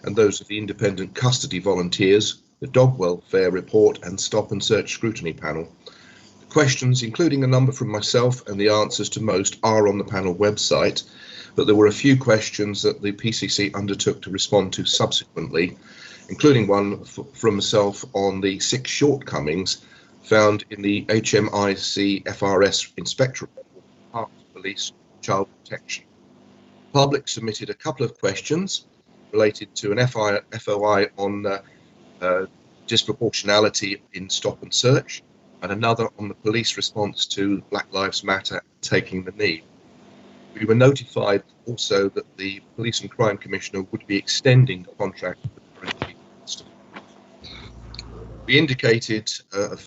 [SPEAKER 12] and those of the independent custody volunteers, the dog welfare report and stop and search scrutiny panel. The questions, including a number from myself and the answers to most, are on the panel website, but there were a few questions that the PCC undertook to respond to subsequently, including one from myself on the 6 shortcomings found in the HMIC FRS Inspectorate Report, Police Child Protection. The public submitted a couple of questions related to an FOI on disproportionality in stop and search, and another on the police response to Black Lives Matter taking the knee. We were notified also that the Police and Crime Commissioner would be extending the contract with the We indicated a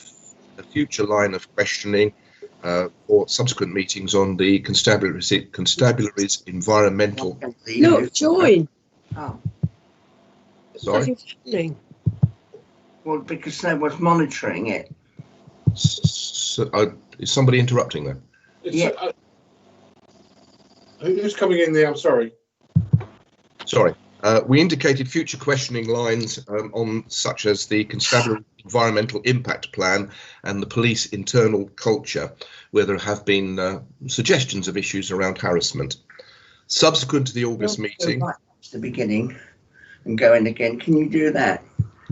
[SPEAKER 12] future line of questioning for subsequent meetings on the constabulary's environmental.
[SPEAKER 7] Look, join.
[SPEAKER 15] Oh,
[SPEAKER 12] Sorry.
[SPEAKER 7] Nothing's happening.
[SPEAKER 15] well, because they was monitoring it.
[SPEAKER 12] Is somebody interrupting there?
[SPEAKER 15] Yeah.
[SPEAKER 1] Who's coming in there? I'm sorry.
[SPEAKER 12] Sorry. We indicated future questioning lines on such as the constabulary environmental impact plan and the police internal culture, where there have been suggestions of issues around harassment. Subsequent to the August meeting.
[SPEAKER 15] Go back to the beginning and go in again. Can you do that?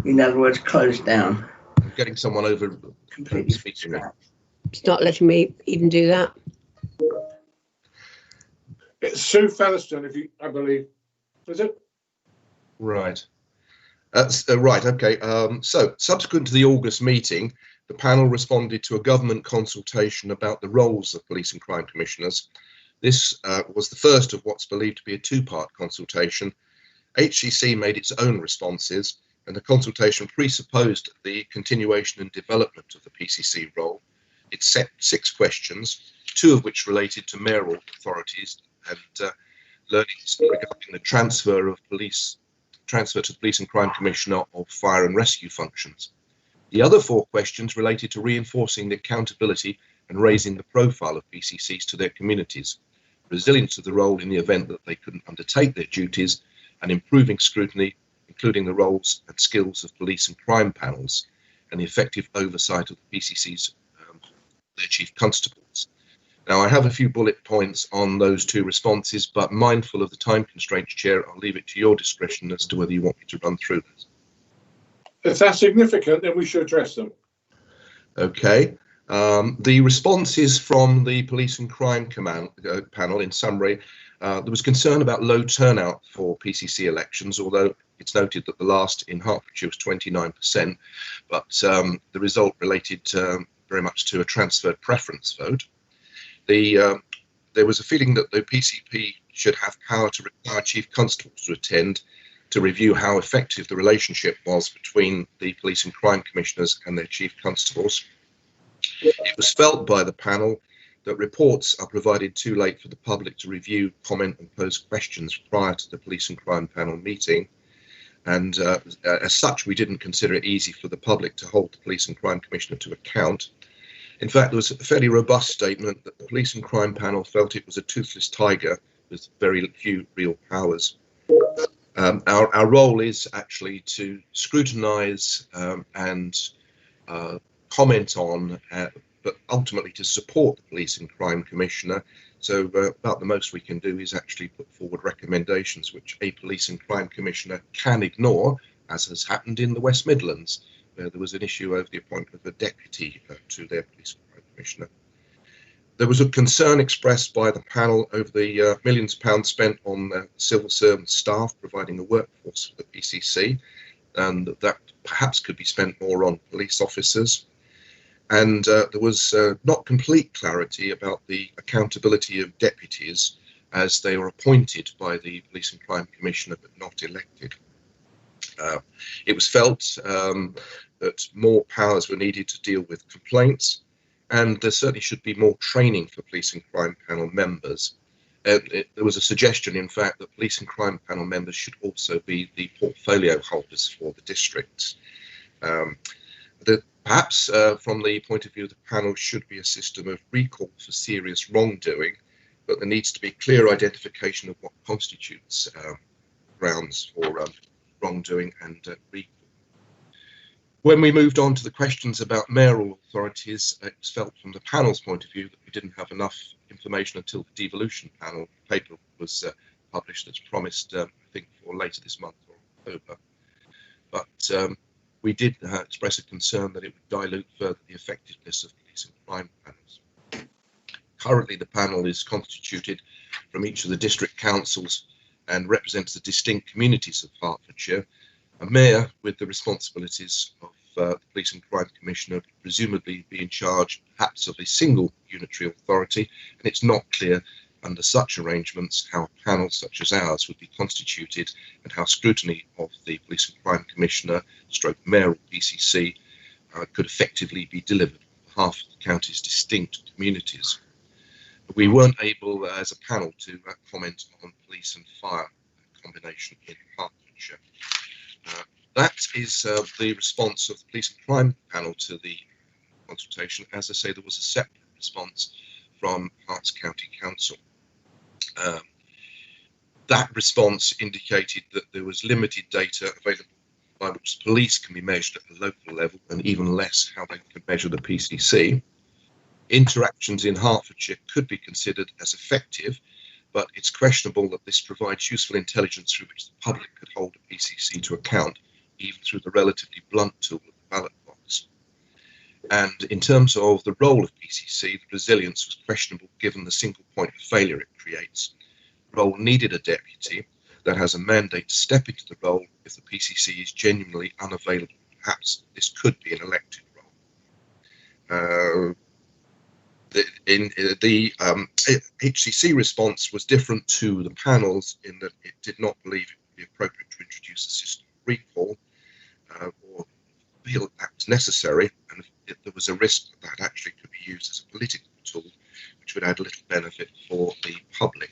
[SPEAKER 15] In other words, close down.
[SPEAKER 12] Getting someone over
[SPEAKER 15] Completely
[SPEAKER 12] speaking there.
[SPEAKER 7] It's not letting me even do that.
[SPEAKER 1] It's Sue Featherstone, I believe. Is it?
[SPEAKER 12] Right. Right. Okay. So subsequent to the August meeting, the panel responded to a government consultation about the roles of police and crime commissioners. This was the first of what's believed to be a two-part consultation. HCC made its own responses, and the consultation presupposed the continuation and development of the PCC role. It set 6 questions, 2 of which related to mayoral authorities and learnings regarding the transfer to the Police and Crime Commissioner of Fire and Rescue functions. The other 4 questions related to reinforcing the accountability and raising the profile of PCCs to their communities, resilience of the role in the event that they couldn't undertake their duties, and improving scrutiny, including the roles and skills of police and crime panels, and the effective oversight of the PCCs, their chief constables. Now, I have a few bullet points on those 2 responses, but mindful of the time constraints, Chair, I'll leave it to your discretion as to whether you want me to run through this.
[SPEAKER 1] If that's significant, then we should address them.
[SPEAKER 12] Okay. The responses from the Police and Crime panel, in summary, there was concern about low turnout for PCC elections, although it's noted that the last in Hertfordshire was 29%, but the result related very much to a transferred preference vote. There was a feeling that the PCP should have power to require chief constables to attend to review how effective the relationship was between the police and crime commissioners and their chief constables. It was felt by the panel that reports are provided too late for the public to review, comment and pose questions prior to the police and crime panel meeting. And as such, we didn't consider it easy for the public to hold the police and crime commissioner to account. In fact, there was a fairly robust statement that the police and crime panel felt it was a toothless tiger with very few real powers. Our role is actually to scrutinise and comment on, but ultimately to support the police and crime commissioner. So about the most we can do is actually put forward recommendations which a police and crime commissioner can ignore, as has happened in the West Midlands, where there was an issue over the appointment of a deputy to their police and crime commissioner. There was a concern expressed by the panel over the millions of pounds spent on civil servant staff providing a workforce for the PCC, and that perhaps could be spent more on police officers. And there was not complete clarity about the accountability of deputies as they were appointed by the Police and Crime Commissioner but not elected. It was felt that more powers were needed to deal with complaints, and there certainly should be more training for police and crime panel members. There was a suggestion, in fact, that police and crime panel members should also be the portfolio holders for the districts. Perhaps from the point of view of the panel should be a system of recall for serious wrongdoing, but there needs to be clear identification of what constitutes grounds for wrongdoing and recall. When we moved on to the questions about mayoral authorities, it was felt from the panel's point of view that we didn't have enough information until the devolution panel paper was published, as promised, I think, for later this month or October. But we did express a concern that it would dilute further the effectiveness of police and crime panels. Currently, the panel is constituted from each of the district councils and represents the distinct communities of Hertfordshire. A mayor with the responsibilities of the Police and Crime Commissioner presumably be in charge perhaps of a single unitary authority, and it's not clear under such arrangements how panels such as ours would be constituted and how scrutiny of the Police and Crime Commissioner / mayoral PCC could effectively be delivered on behalf of the county's distinct communities. We weren't able, as a panel, to comment on police and fire combination in Hertfordshire. That is the response of the police and crime panel to the consultation. As I say, there was a separate response from Herts County Council. That response indicated that there was limited data available by which police can be measured at the local level, and even less how they can measure the PCC. Interactions in Hertfordshire could be considered as effective, but it's questionable that this provides useful intelligence through which the public could hold a PCC to account, even through the relatively blunt tool of the ballot box. And in terms of the role of PCC, the resilience was questionable given the single point of failure it creates. The role needed a deputy that has a mandate to step into the role if the PCC is genuinely unavailable. Perhaps this could be an elected role. The HCC response was different to the panels in that it did not believe it would be appropriate to introduce a system of recall or feel that was necessary, and there was a risk that actually could be used as a political tool, which would add little benefit for the public.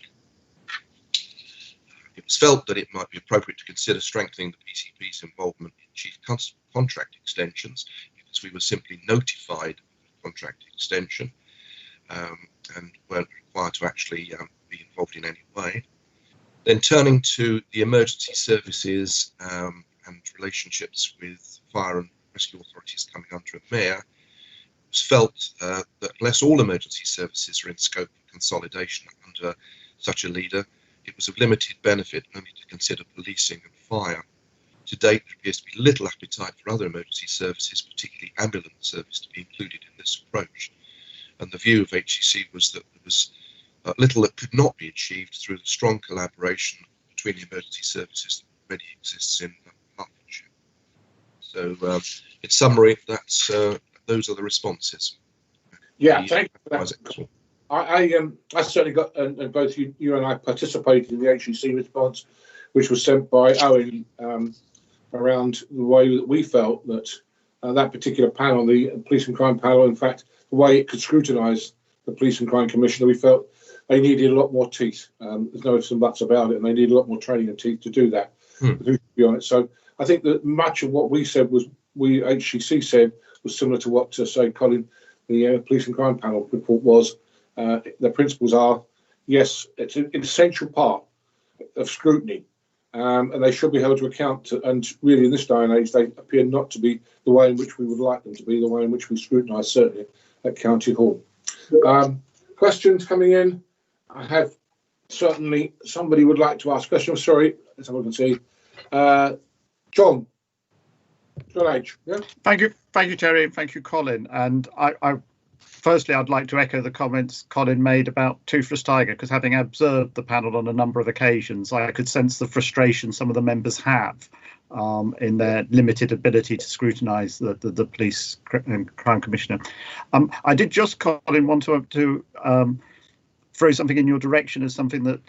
[SPEAKER 12] It was felt that it might be appropriate to consider strengthening the PCP's involvement in Chief Constable contract extensions, because we were simply notified of contract extension and weren't required to actually be involved in any way. Then turning to the emergency services and relationships with fire and rescue authorities coming under a mayor, it was felt that unless all emergency services are in scope for consolidation under such a leader, it was of limited benefit only to consider policing and fire. To date, there appears to be little appetite for other emergency services, particularly ambulance service, to be included in this approach. And the view of HCC was that there was little that could not be achieved through the strong collaboration between the emergency services that already exists in Hertfordshire. So, in summary, that's those are the responses.
[SPEAKER 1] Yeah, thank you for that. I certainly got, and both you and I participated in the HCC response, which was sent by Owen around the way that we felt that that particular panel, the police and crime panel, in fact, the way it could scrutinise the police and crime commissioner, we felt they needed a lot more teeth. There's no ifs and buts about it, and they need a lot more training and teeth to do that. To be honest, so I think that much of what we said was, HCC said, was similar to what, say, Colin, the police and crime panel report was. The principles are, yes, it's an essential part of scrutiny, and they should be held to account. And really, in this day and age, they appear not to be the way in which we would like them to be, the way in which we scrutinise, certainly at County Hall. Questions coming in? I have certainly somebody would like to ask questions. Sorry, someone can see. John H. Yeah.
[SPEAKER 13] Thank you, Terry. Thank you, Colin. And firstly, I'd like to echo the comments Colin made about Toothless Tiger, because having observed the panel on a number of occasions, I could sense the frustration some of the members have in their limited ability to scrutinise the police and crime commissioner. I did just, Colin, want to throw something in your direction as something that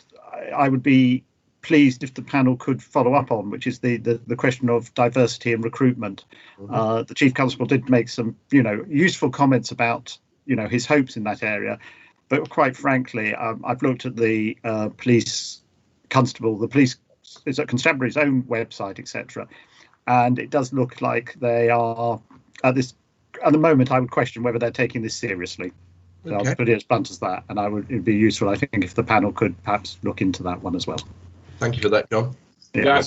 [SPEAKER 13] I would be pleased if the panel could follow up on, which is the question of diversity and recruitment. The Chief Constable did make some, useful comments about, his hopes in that area, but quite frankly, I've looked at the police constable, it's at Constabulary's own website, etc., and it does look like they are at the moment. I would question whether they're taking this seriously. So I'll put it as blunt as that, and it'd be useful, I think, if the panel could perhaps look into that one as well.
[SPEAKER 12] Thank you for that, John.
[SPEAKER 1] Yeah,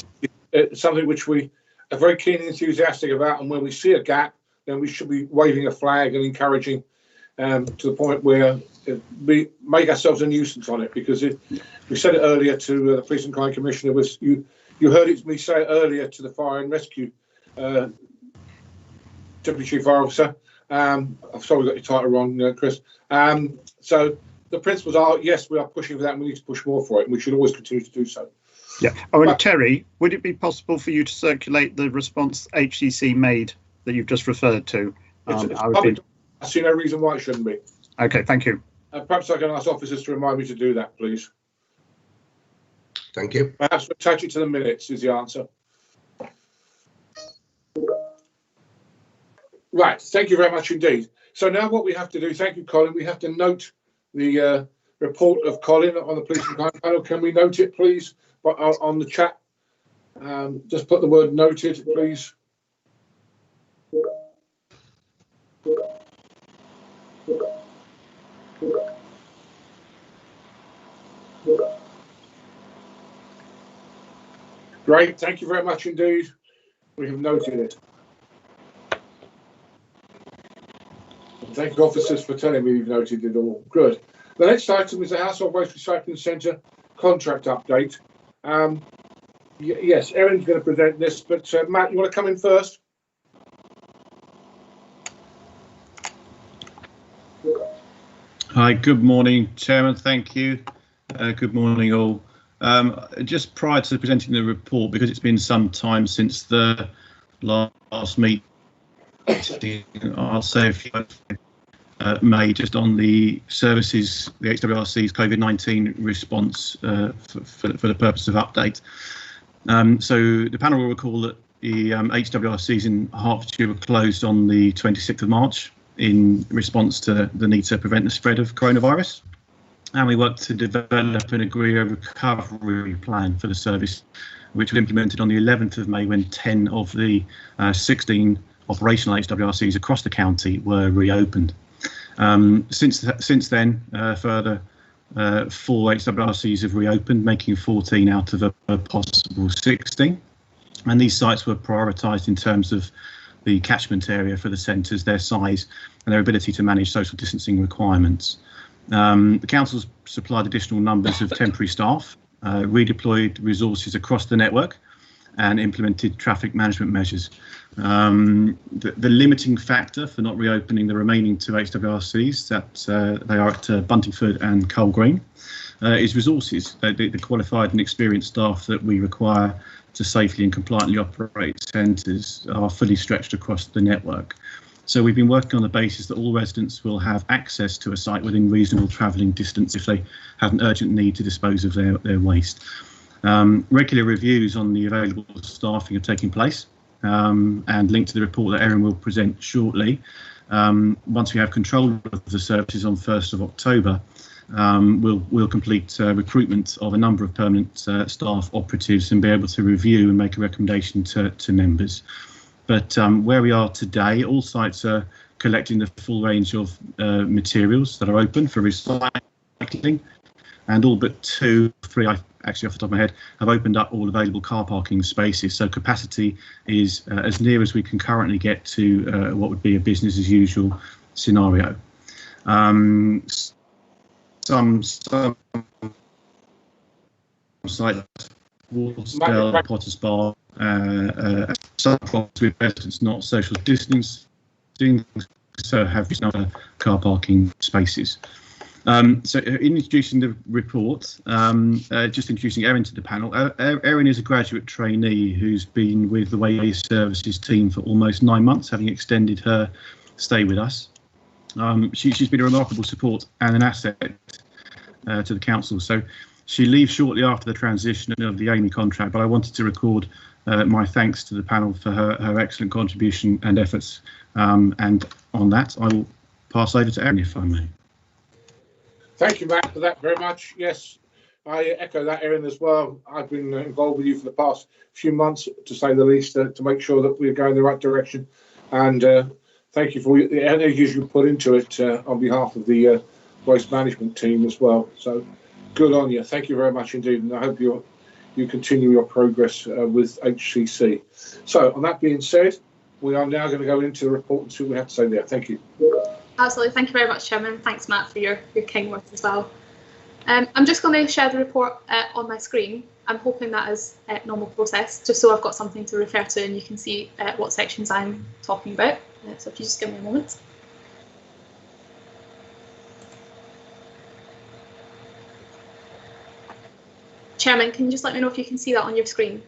[SPEAKER 1] it's something which we are very keen and enthusiastic about, and when we see a gap, then we should be waving a flag and encouraging to the point where we make ourselves a nuisance on it. Because we said it earlier to the Police and Crime Commissioner, you heard me say it earlier to the Fire and Rescue Deputy Chief Fire Officer. I'm sorry we got your title wrong, Chris. So the principles are, yes, we are pushing for that, and we need to push more for it, and we should always continue to do so.
[SPEAKER 13] Yeah. Oh, and Terry, would it be possible for you to circulate the response HCC made that you've just referred to?
[SPEAKER 1] I see no reason why it shouldn't be.
[SPEAKER 13] Okay, thank you.
[SPEAKER 1] Perhaps I can ask officers to remind me to do that, please.
[SPEAKER 12] Thank you.
[SPEAKER 1] Perhaps attach it to the minutes is the answer. Right, thank you very much indeed. So now what we have to do, thank you, Colin, we have to note the report of Colin on the police and crime panel. Can we note it, please, on the chat? Just put the word noted, please. Great, thank you very much indeed. We have noted it. And thank you, officers, for telling me you've noted it all. Good. The next item is the Household Waste Recycling Centre contract update. Yes, Erin's going to present this, but Matt, you want to come in first?
[SPEAKER 16] Hi, good morning, Chairman. Thank you. Good morning, all. Just prior to presenting the report, because it's been some time since the last meeting, I'll say a few made just on the services, the HWRC's COVID-19 response for the purpose of update. So the panel will recall that the HWRCs in Hertfordshire were closed on the 26th of March in response to the need to prevent the spread of coronavirus. And we worked to develop and agree a recovery plan for the service, which was implemented on the 11th of May when 10 of the 16 operational HWRCs across the county were reopened. Since then, further 4 HWRCs have reopened, making 14 out of a possible 16. And these sites were prioritised in terms of the catchment area for the centres, their size and their ability to manage social distancing requirements. The council's supplied additional numbers of temporary staff, redeployed resources across the network and implemented traffic management measures. The limiting factor for not reopening the remaining 2 HWRCs, that they are at Buntingford and Coal Green, is resources. The qualified and experienced staff that we require to safely and compliantly operate centres are fully stretched across the network. So we've been working on the basis that all residents will have access to a site within reasonable travelling distance if they have an urgent need to dispose of their waste. Regular reviews on the available staffing are taking place and linked to the report that Erin will present shortly. Once we have control of the services on 1st of October, we'll complete recruitment of a number of permanent staff operatives and be able to review and make a recommendation to members. But where we are today, all sites are collecting the full range of materials that are open for recycling, and all but 2, 3, actually off the top of my head, have opened up all available car parking spaces. So capacity is as near as we can currently get to what would be a business as usual scenario. Some sites, Walsdale, Potters Bar, some properties with residents not social distancing, so have other car parking spaces. So in introducing the report, just introducing Erin to the panel. Erin is a graduate trainee who's been with the Waste Services team for almost 9 months, having extended her stay with us. She's been a remarkable support and an asset to the council. So she leaves shortly after the transition of the Amy contract, but I wanted to record my thanks to the panel for her excellent contribution and efforts. And on that, I will pass over to Erin, if I may.
[SPEAKER 1] Thank you, Matt, for that very much. Yes, I echo that, Erin, as well. I've been involved with you for the past few months, to say the least, to make sure that we're going in the right direction. And thank you for the energies you put into it on behalf of the waste management team as well. So good on you. Thank you very much indeed. And I hope you continue your progress with HCC. So on that being said, we are now going to go into the report and see what we have to say there. Thank you.
[SPEAKER 17] Absolutely. Thank you very much, Chairman. Thanks, Matt, for your kind words as well. I'm just going to share the report on my screen. I'm hoping that is a normal process, just so I've got something to refer to and you can see what sections I'm talking about. So if you just give me a moment. Chairman, can you just let me know if you can see that on your screen?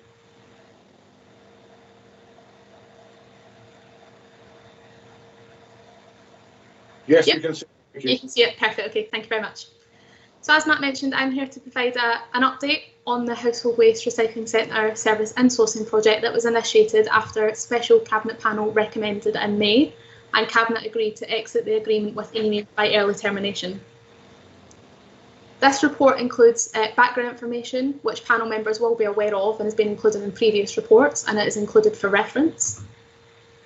[SPEAKER 1] Yes,
[SPEAKER 17] yep.
[SPEAKER 1] You can see it.
[SPEAKER 17] You can see it. Perfect. Okay, thank you very much. So as Matt mentioned, I'm here to provide an update on the Household Waste Recycling Centre service insourcing project that was initiated after a special Cabinet panel recommended in May and Cabinet agreed to exit the agreement with Amey by early termination. This report includes background information, which panel members will be aware of and has been included in previous reports, and it is included for reference.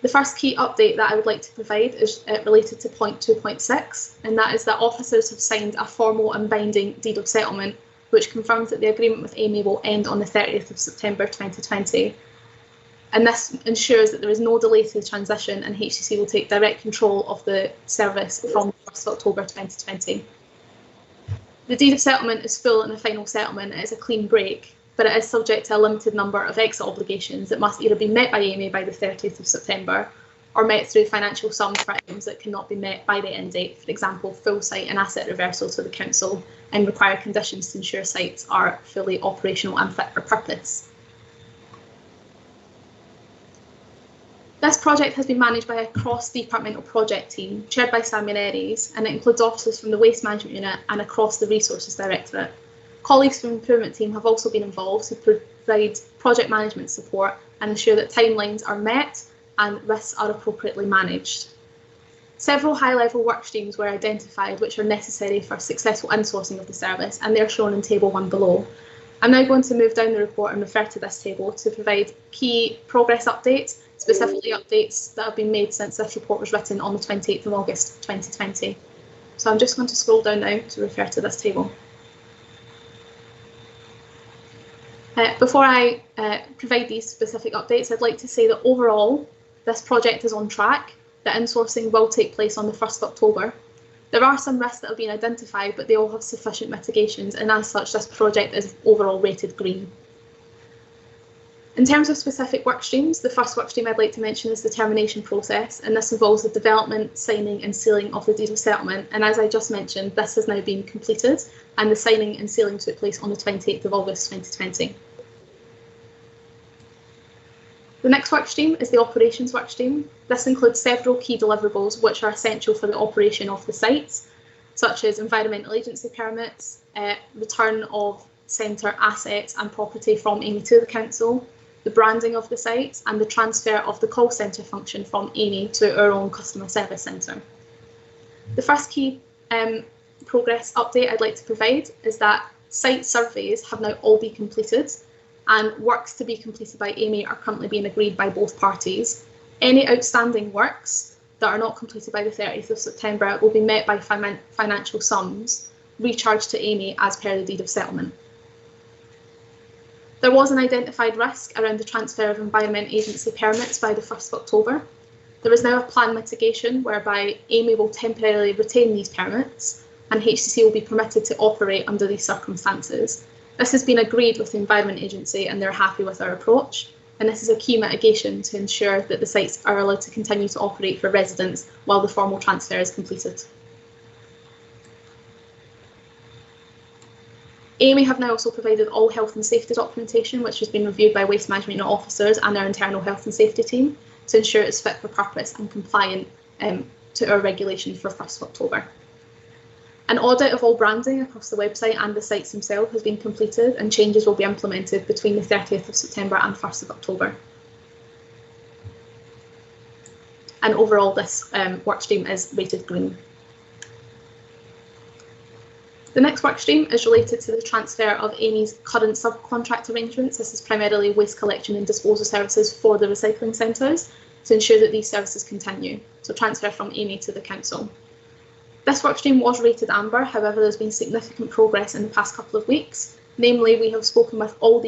[SPEAKER 17] The first key update that I would like to provide is related to point 2.6, and that is that officers have signed a formal and binding deed of settlement, which confirms that the agreement with Amey will end on the 30th of September 2020. And this ensures that there is no delay to the transition, and HCC will take direct control of the service from the 1st of October 2020. The deed of settlement is full and a final settlement. It is a clean break, but it is subject to a limited number of exit obligations that must either be met by Amey by the 30th of September or met through financial sums for items that cannot be met by the end date, for example, full site and asset reversal to the council, and require conditions to ensure sites are fully operational and fit for purpose. This project has been managed by a cross-departmental project team chaired by Samuel Aries, and it includes officers from the Waste Management Unit and across the Resources Directorate. Colleagues from the Improvement Team have also been involved to provide project management support and ensure that timelines are met and risks are appropriately managed. Several high-level work streams were identified which are necessary for successful insourcing of the service, and they're shown in Table 1 below. I'm now going to move down the report and refer to this table to provide key progress updates, specifically updates that have been made since this report was written on the 28th of August 2020. So I'm just going to scroll down now to refer to this table. Before I provide these specific updates, I'd like to say that overall, this project is on track. The insourcing will take place on the 1st of October. There are some risks that have been identified, but they all have sufficient mitigations, and as such, this project is overall rated green. In terms of specific work streams, the first work stream I'd like to mention is the termination process, and this involves the development, signing and sealing of the deed of settlement. And as I just mentioned, this has now been completed, and the signing and sealing took place on the 28th of August 2020. The next work stream is the operations work stream. This includes several key deliverables which are essential for the operation of the sites, such as environmental agency permits, return of centre assets and property from Amey to the council, the branding of the sites, and the transfer of the call centre function from Amey to our own customer service centre. The first key progress update I'd like to provide is that site surveys have now all been completed, and works to be completed by Amey are currently being agreed by both parties. Any outstanding works that are not completed by the 30th of September will be met by financial sums recharged to Amey as per the deed of settlement. There was an identified risk around the transfer of Environment Agency permits by the 1st of October. There is now a planned mitigation whereby Amey will temporarily retain these permits and HCC will be permitted to operate under these circumstances. This has been agreed with the Environment Agency and they're happy with our approach, and this is a key mitigation to ensure that the sites are allowed to continue to operate for residents while the formal transfer is completed. Amey have now also provided all health and safety documentation, which has been reviewed by Waste Management Unit officers and our internal health and safety team to ensure it's fit for purpose and compliant to our regulations for 1st of October. An audit of all branding across the website and the sites themselves has been completed, and changes will be implemented between the 30th of September and 1st of October. And overall, this work stream is rated green. The next work stream is related to the transfer of Amey's current subcontract arrangements. This is primarily waste collection and disposal services for the recycling centres to ensure that these services continue. So transfer from Amey to the council. This workstream was rated amber, however there's been significant progress in the past couple of weeks. Namely, we have spoken with all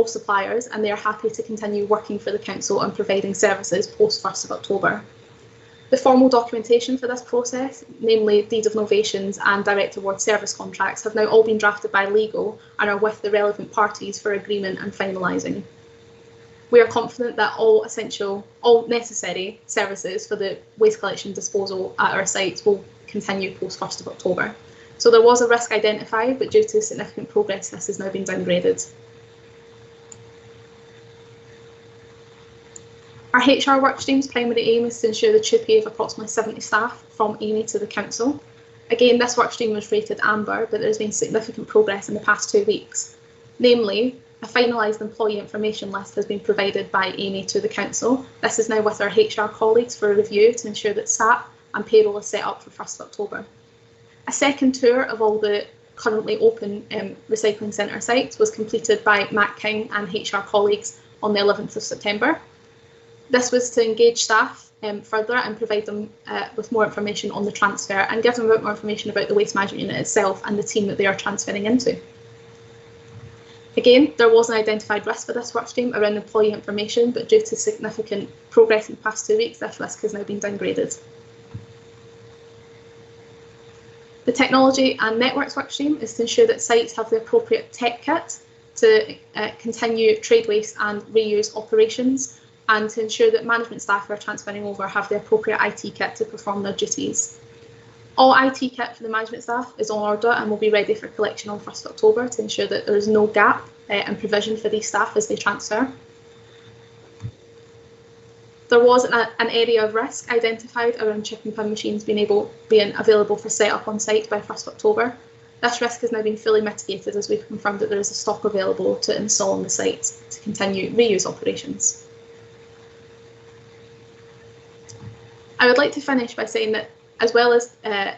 [SPEAKER 17] suppliers and they are happy to continue working for the council and providing services post 1st of October. The formal documentation for this process, namely deed of novations and direct award service contracts, have now all been drafted by legal and are with the relevant parties for agreement and finalising. We are confident that all necessary services for the waste collection disposal at our sites will continue post 1st of October. So there was a risk identified, but due to significant progress, this has now been downgraded. Our HR work stream's primary aim is to ensure the TUPE of approximately 70 staff from Amey to the council. Again, this work stream was rated amber, but there's been significant progress in the past 2 weeks. Namely, A finalised employee information list has been provided by Amy to the council. This is now with our HR colleagues for a review to ensure that SAP and payroll is set up for 1st of October. A second tour of all the currently open recycling centre sites was completed by Matt King and HR colleagues on the 11th of September. This was to engage staff further and provide them with more information on the transfer and give them a bit more information about the waste management unit itself and the team that they are transferring into. Again, there was an identified risk for this workstream around employee information, but due to significant progress in the past 2 weeks, this risk has now been downgraded. The technology and networks workstream is to ensure that sites have the appropriate tech kit to continue trade waste and reuse operations, and to ensure that management staff who are transferring over have the appropriate IT kit to perform their duties. All IT kit for the management staff is on order and will be ready for collection on 1st of October to ensure that there is no gap in provision for these staff as they transfer. There was an area of risk identified around chip and pin machines being available for set-up on site by 1st of October. This risk has now been fully mitigated as we've confirmed that there is a stock available to install on the site to continue reuse operations. I would like to finish by saying that, as well as the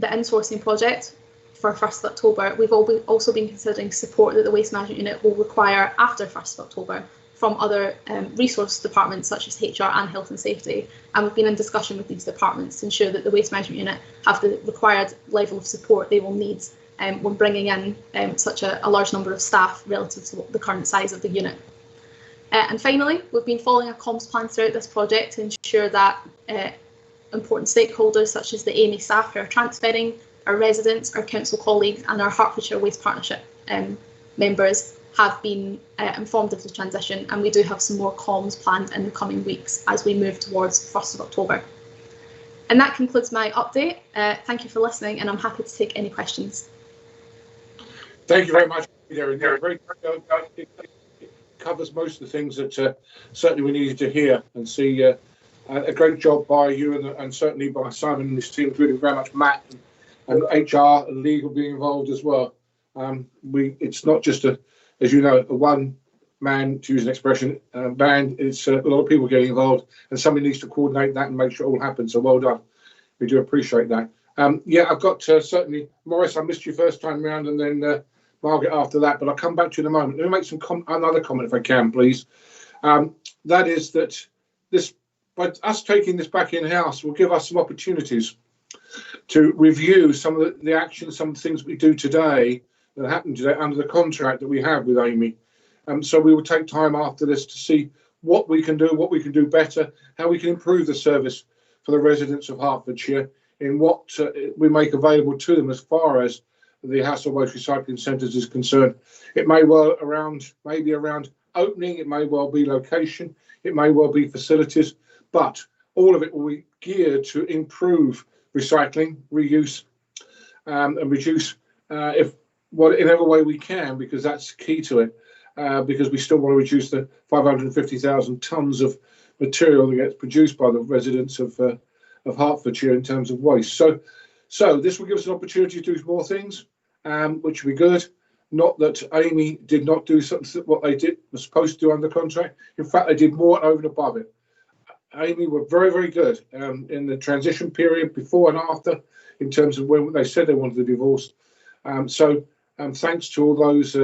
[SPEAKER 17] insourcing project for 1st of October, we've also been considering support that the Waste Management Unit will require after 1st of October from other resource departments such as HR and Health and Safety. And we've been in discussion with these departments to ensure that the Waste Management Unit have the required level of support they will need when bringing in such a large number of staff relative to the current size of the unit. And finally, we've been following a comms plan throughout this project to ensure that important stakeholders such as the Amy staff who are transferring, our residents, our council colleagues and our Hertfordshire Waste Partnership members have been informed of the transition, and we do have some more comms planned in the coming weeks as we move towards 1st of October. And that concludes my update. Thank you for listening, and I'm happy to take any questions.
[SPEAKER 1] Thank you very much, Darren. It covers most of the things that certainly we needed to hear and see. A great job by you and certainly by Simon and his team, including very much Matt and HR and legal being involved as well. It's not just as you know, a one man, to use an expression, band. It's a lot of people getting involved, and somebody needs to coordinate that and make sure it all happens. So well done. We do appreciate that. Yeah, I've got certainly Maurice. I missed you first time round, and then Margaret after that. But I'll come back to you in a moment. Let me make another comment if I can, please. That is that this. But us taking this back in-house will give us some opportunities to review some of the actions, some of the things we do today that happen today under the contract that we have with Amy. So we will take time after this to see what we can do better, how we can improve the service for the residents of Hertfordshire in what we make available to them as far as the Hassle Waste Recycling Centres is concerned. It may well maybe around opening, it may well be location, it may well be facilities, but all of it will be geared to improve recycling, reuse, and reduce in every way we can, because that's key to it. Because we still want to reduce the 550,000 tonnes of material that gets produced by the residents of Hertfordshire in terms of waste. So this will give us an opportunity to do more things, which will be good. Not that Amy did not do something what they were supposed to do under contract. In fact, they did more over and above it. Amy were very, very good in the transition period before and after in terms of when they said they wanted to divorce. So thanks to all those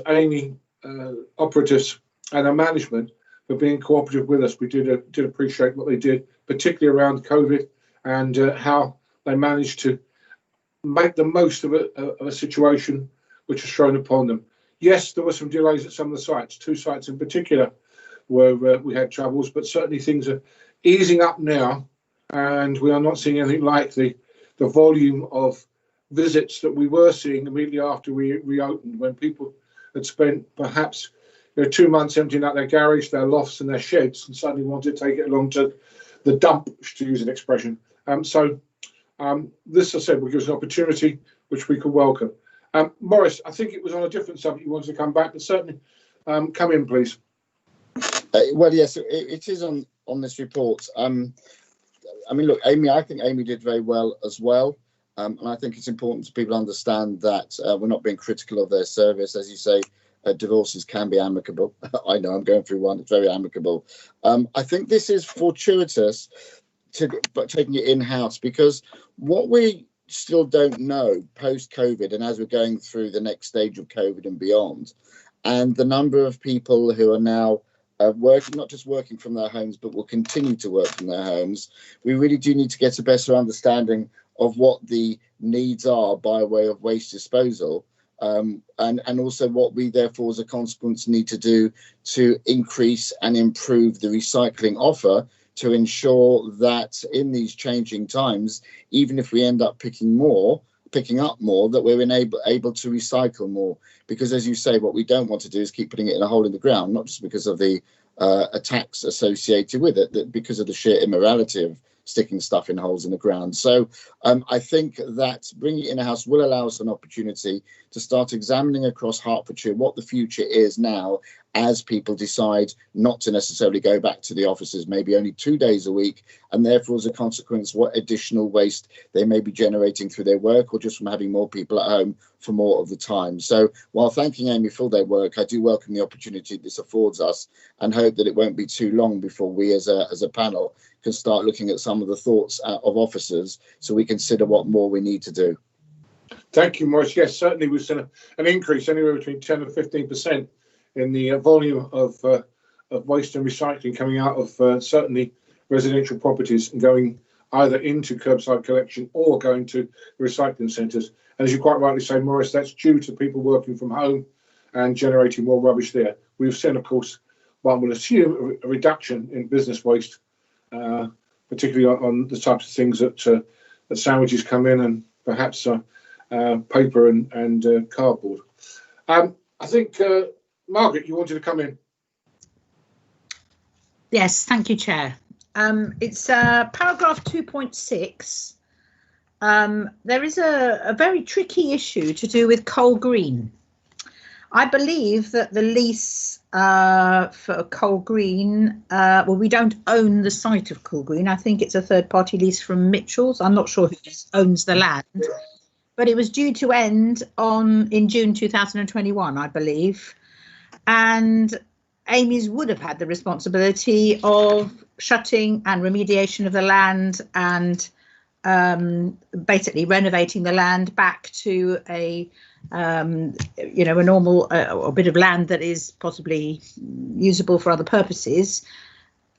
[SPEAKER 1] Amy operatives and our management for being cooperative with us. We did appreciate what they did, particularly around COVID and how they managed to make the most of a situation which was thrown upon them. Yes, there were some delays at some of the sites, 2 sites in particular, where we had troubles, but certainly things are easing up now, and we are not seeing anything like the volume of visits that we were seeing immediately after we reopened, when people had spent perhaps 2 months emptying out their garage, their lofts and their sheds, and suddenly wanted to take it along to the dump, to use an expression. This, I said, will give us an opportunity which we could welcome. Maurice, I think it was on a different subject you wanted to come back, but certainly come in, please.
[SPEAKER 5] Well, yes, it is on this report. I mean, look, I think Amy did very well as well. And I think it's important for people to understand that we're not being critical of their service. As you say, divorces can be amicable. I know I'm going through one. It's very amicable. I think this is fortuitous, but taking it in-house, because what we still don't know post-COVID, and as we're going through the next stage of COVID and beyond, and the number of people who are now working, not just working from their homes, but will continue to work from their homes, we really do need to get a better understanding of what the needs are by way of waste disposal, and also what we therefore as a consequence need to do to increase and improve the recycling offer, to ensure that in these changing times, even if we end up picking up more, that we're able to recycle more. Because as you say, what we don't want to do is keep putting it in a hole in the ground, not just because of the attacks associated with it, that because of the sheer immorality of sticking stuff in holes in the ground. So I think that bringing it in-house will allow us an opportunity to start examining across Hertfordshire what the future is now, as people decide not to necessarily go back to the offices, maybe only 2 days a week, and therefore as a consequence what additional waste they may be generating through their work, or just from having more people at home for more of the time. So while thanking Amy for their work, I do welcome the opportunity this affords us, and hope that it won't be too long before we as a panel can start looking at some of the thoughts of officers, so we consider what more we need to do.
[SPEAKER 1] Thank you, Maurice. Yes, certainly we've seen an increase anywhere between 10 and 15% in the volume of waste and recycling coming out of certainly residential properties and going either into curbside collection or going to recycling centres. And as you quite rightly say, Maurice, that's due to people working from home and generating more rubbish there. We've seen, of course, one would assume a reduction in business waste, particularly on the types of things that sandwiches come in, and perhaps paper and cardboard. I think, Margaret, you wanted to come in.
[SPEAKER 6] Yes, thank you, Chair. It's paragraph 2.6. There is a very tricky issue to do with Coal Green. I believe that the lease for Coal Green, well, we don't own the site of Coal Green. I think it's a third-party lease from Mitchell's. I'm not sure who owns the land, but it was due to end in June 2021, I believe. And Amy's would have had the responsibility of shutting and remediation of the land, and basically renovating the land back to a normal a bit of land that is possibly usable for other purposes.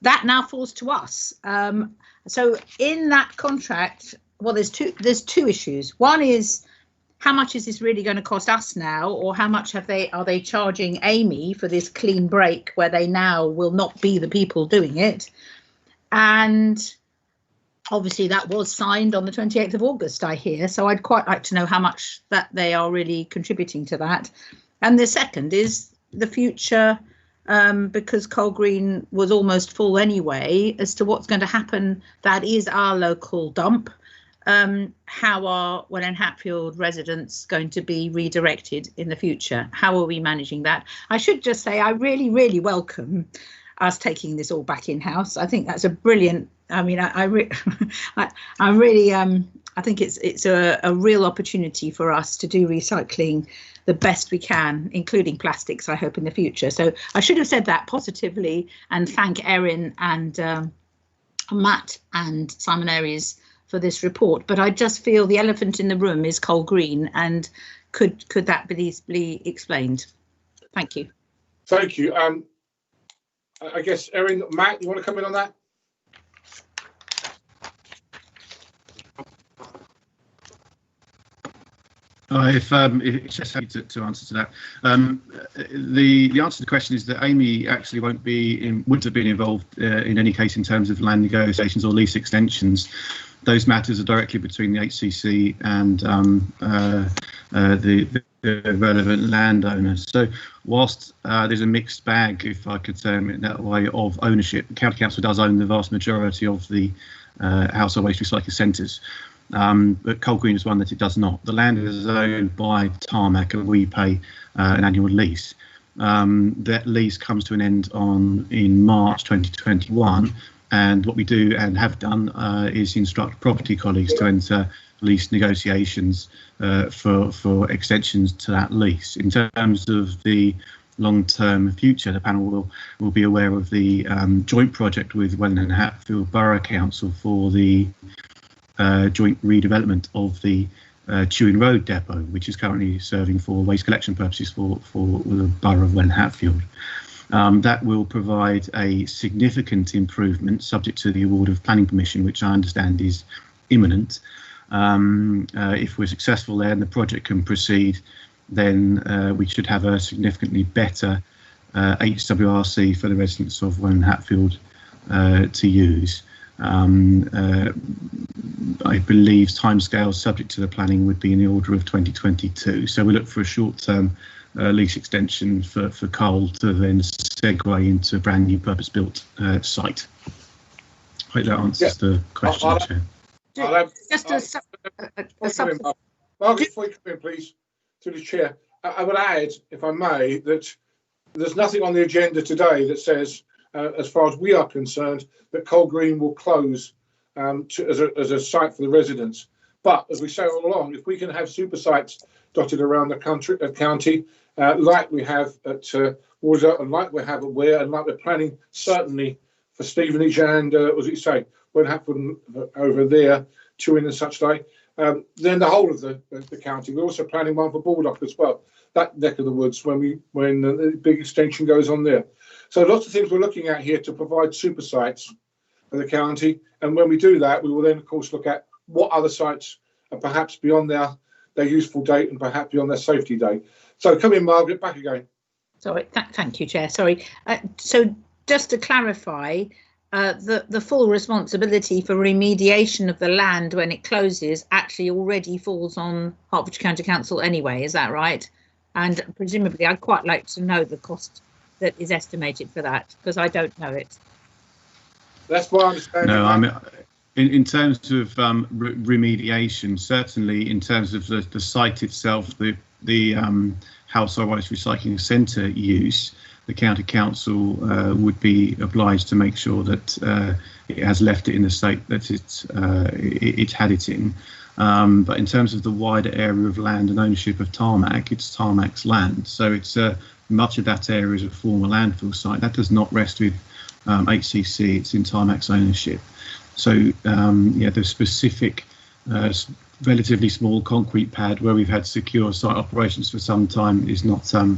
[SPEAKER 6] That now falls to us. So in that contract, well, there's two issues. One is, how much is this really going to cost us now, or how much are they charging Amy for this clean break where they now will not be the people doing it? And obviously that was signed on the 28th of August, I hear. So I'd quite like to know how much that they are really contributing to that. And the second is the future, because Coal Green was almost full anyway, as to what's going to happen. That is our local dump. How are Welwyn Hatfield residents going to be redirected in the future? How are we managing that? I should just say I really, really welcome us taking this all back in-house. I think that's a brilliant. I mean, I really think it's a real opportunity for us to do recycling the best we can, including plastics, I hope, in the future. So I should have said that positively, and thank Erin and Matt and Simon Aries for this report. But I just feel the elephant in the room is Coal Green, and could that be explained? Thank you.
[SPEAKER 1] Thank you. I guess, Erin, Matt, you want to come in on that?
[SPEAKER 16] If it's just happy to answer to that. The answer to the question is that Amy actually wouldn't have been involved in any case in terms of land negotiations or lease extensions. Those matters are directly between the HCC and the relevant landowners. So whilst there's a mixed bag, if I could term it that way, of ownership, the County Council does own the vast majority of the household waste recycling centres. But Coal Green is one that it does not. The land is owned by Tarmac, and we pay an annual lease. That lease comes to an end in March 2021, And what we do and have done is instruct property colleagues to enter lease negotiations for extensions to that lease. In terms of the long-term future, the panel will be aware of the joint project with Welwyn and Hatfield Borough Council for the joint redevelopment of the Chewing Road depot, which is currently serving for waste collection purposes for the Borough of Welwyn and Hatfield. That will provide a significant improvement subject to the award of planning permission, which I understand is imminent. If we're successful there and the project can proceed, then we should have a significantly better HWRC for the residents of Welwyn and Hatfield to use. I believe timescales subject to the planning would be in the order of 2022. So we look for a short-term lease extension for coal to then segue into a brand new purpose-built site. I hope that answers the question, Chair.
[SPEAKER 1] Margaret, before you come in, please, to the Chair, I would add, if I may, that there's nothing on the agenda today that says, as far as we are concerned, that Coal Green will close as a site for the residents. But as we say all along, if we can have super sites dotted around the county, like we have at Wardour, and like we have at Weir, and like we're planning certainly for Stevenage and, what was it say, what happened over there, Chewing and such like, then the whole of the county. We're also planning one for Baldock as well, that neck of the woods, when the big extension goes on there. So lots of things we're looking at here to provide super sites for the county. And when we do that, we will then, of course, look at what other sites are perhaps beyond their useful date and perhaps beyond their safety date. So come in, Margaret, back again.
[SPEAKER 6] Sorry, thank you, Chair. Sorry. So just to clarify, the full responsibility for remediation of the land when it closes actually already falls on Hertfordshire County Council anyway, is that right? And presumably I'd quite like to know the cost that is estimated for that, because I don't know it.
[SPEAKER 1] That's my understanding.
[SPEAKER 16] No, I mean, in terms of remediation, certainly in terms of the site itself, the household waste recycling centre use, the county council would be obliged to make sure that it has left it in the state that it had it in. But in terms of the wider area of land and ownership of Tarmac, it's Tarmac's land. So it's much of that area is a former landfill site. That does not rest with HCC, it's in Tarmac's ownership. So yeah, the specific relatively small concrete pad where we've had secure site operations for some time is not a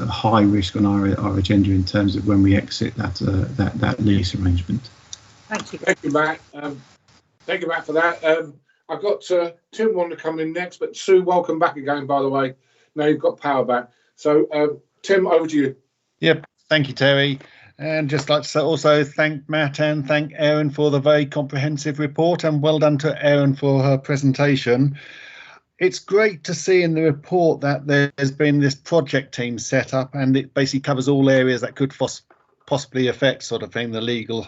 [SPEAKER 16] high risk on our agenda in terms of when we exit that lease arrangement.
[SPEAKER 6] Thank you.
[SPEAKER 1] Thank you, Matt. Thank you, Matt, for that. I've got Tim wanting to come in next, but Sue, welcome back again, by the way. Now you've got power back. So, Tim, over to you.
[SPEAKER 8] Yep, thank you, Terry. And just like to also thank Matt and thank Erin for the very comprehensive report, and well done to Erin for her presentation. It's great to see in the report that there's been this project team set up, and it basically covers all areas that could possibly affect sort of thing, the legal,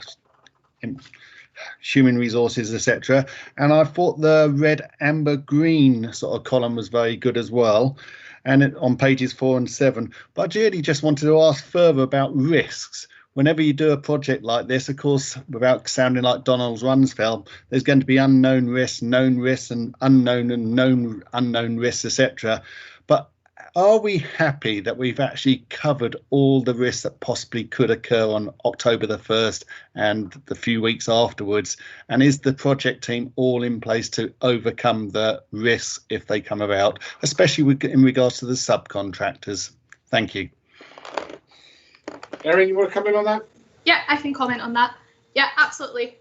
[SPEAKER 8] human resources, etc. And I thought the red, amber, green sort of column was very good as well, and on pages 4 and 7. But I really just wanted to ask further about risks. Whenever you do a project like this, of course, without sounding like Donald Rumsfeld, there's going to be unknown risks, known risks, and known unknown risks, etc. But are we happy that we've actually covered all the risks that possibly could occur on October the 1st and the few weeks afterwards? And is the project team all in place to overcome the risks if they come about, especially in regards to the subcontractors? Thank you.
[SPEAKER 1] Erin, you want to come in on that?
[SPEAKER 17] Yeah, I can comment on that. Yeah, absolutely.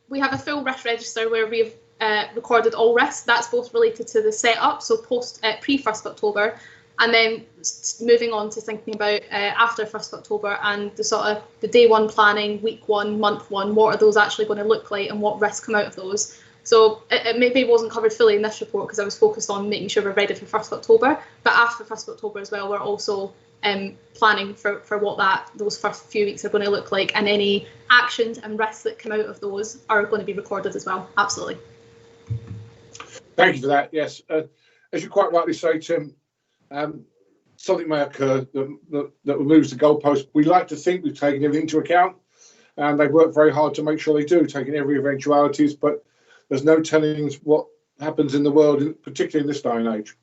[SPEAKER 17] We have a full risk register where we've recorded all risks. That's both related to the setup, so pre 1st October, and then moving on to thinking about after 1st October and the sort of the day one planning, week 1, month 1. What are those actually going to look like, and what risks come out of those? So it maybe wasn't covered fully in this report because I was focused on making sure we're ready for 1st October. But after 1st October as well, we're also planning for what those first few weeks are going to look like, and any actions and risks that come out of those are going to be recorded as well. Absolutely.
[SPEAKER 1] Thank you for that. Yes, as you quite rightly say, Tim, something may occur that removes the goalpost. We like to think we've taken everything into account, and they've worked very hard to make sure they do, taking every eventualities, but there's no telling what happens in the world, particularly in this day and age.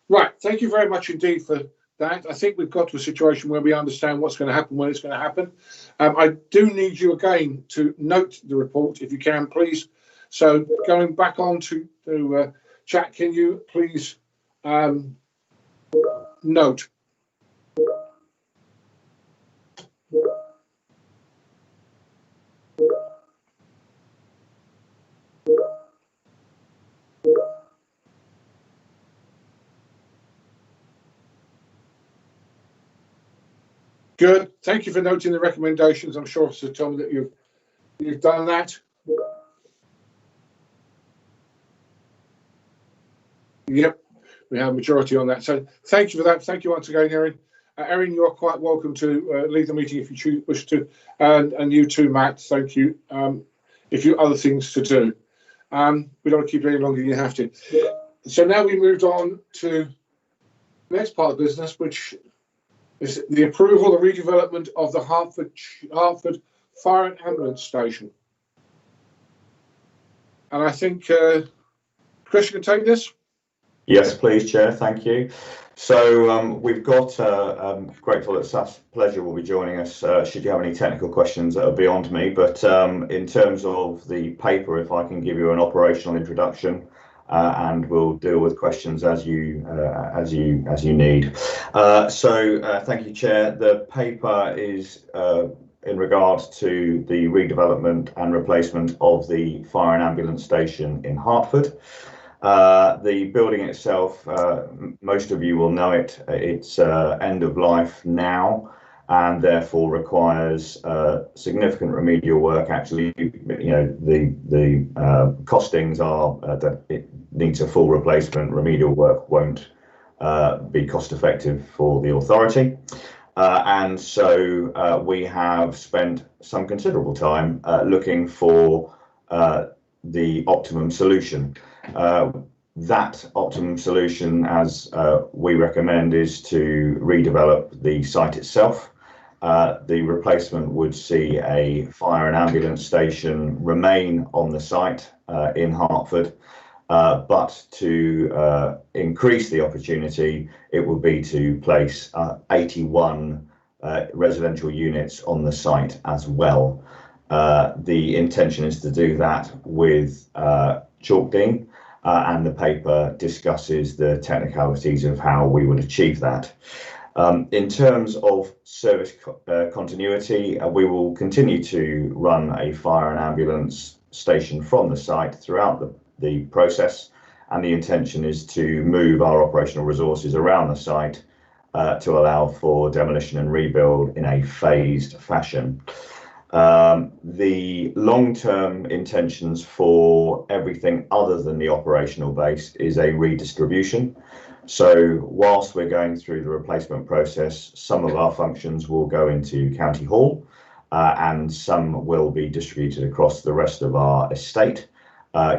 [SPEAKER 1] Right, thank you very much indeed for that. I think we've got to a situation where we understand what's going to happen when it's going to happen. I do need you again to note the report, if you can, please. So going back on to chat, can you please note? Good. Thank you for noting the recommendations. I'm sure, Sir Tom, that you've done that. Yep, we have a majority on that. So thank you for that. Thank you once again, Erin. Erin, you are quite welcome to leave the meeting if you wish to, and you too, Matt. Thank you. If you have other things to do, we don't keep you any longer than you have to. So now we moved on to the next part of business, which is the approval, the redevelopment of the Hertford Fire and Ambulance Station. And I think Chris, you can take this.
[SPEAKER 14] Yes, please, Chair. Thank you. So we've got grateful that Saf Pleasure will be joining us should you have any technical questions that are beyond me. But in terms of the paper, if I can give you an operational introduction, and we'll deal with questions as you need. So thank you, Chair. The paper is in regards to the redevelopment and replacement of the fire and ambulance station in Hertford. The building itself, most of you will know it. It's end of life now, and therefore requires significant remedial work. Actually, you know, the costings are that it needs a full replacement. Remedial work won't be cost effective for the authority, and so we have spent some considerable time looking for the optimum solution. That optimum solution, as we recommend, is to redevelop the site itself. The replacement would see a fire and ambulance station remain on the site in Hertford, but to increase the opportunity, it would be to place 81 residential units on the site as well. The intention is to do that with Chalkdean, and the paper discusses the technicalities of how we would achieve that. In terms of service continuity, we will continue to run a fire and ambulance station from the site throughout the process, and the intention is to move our operational resources around the site to allow for demolition and rebuild in a phased fashion. The long-term intentions for everything other than the operational base is a redistribution. So whilst we're going through the replacement process, some of our functions will go into County Hall, and some will be distributed across the rest of our estate.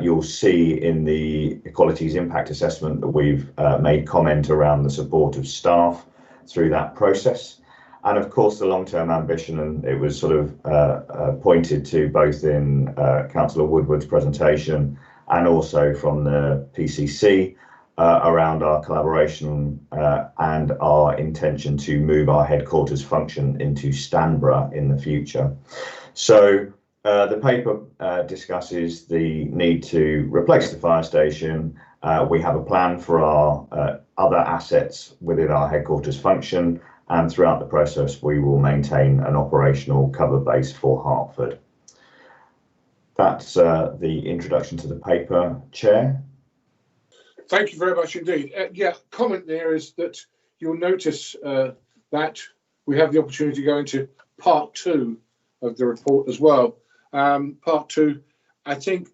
[SPEAKER 14] You'll see in the Equalities Impact Assessment that we've made comment around the support of staff through that process. And of course, the long-term ambition, and it was sort of pointed to both in Councillor Woodward's presentation and also from the PCC around our collaboration and our intention to move our headquarters function into Stanborough in the future. So the paper discusses the need to replace the fire station. We have a plan for our other assets within our headquarters function, and throughout the process, we will maintain an operational cover base for Hertford. That's the introduction to the paper, Chair.
[SPEAKER 1] Thank you very much indeed. Yeah, comment there is that you'll notice that we have the opportunity to go into part 2 of the report as well. Part 2, I think,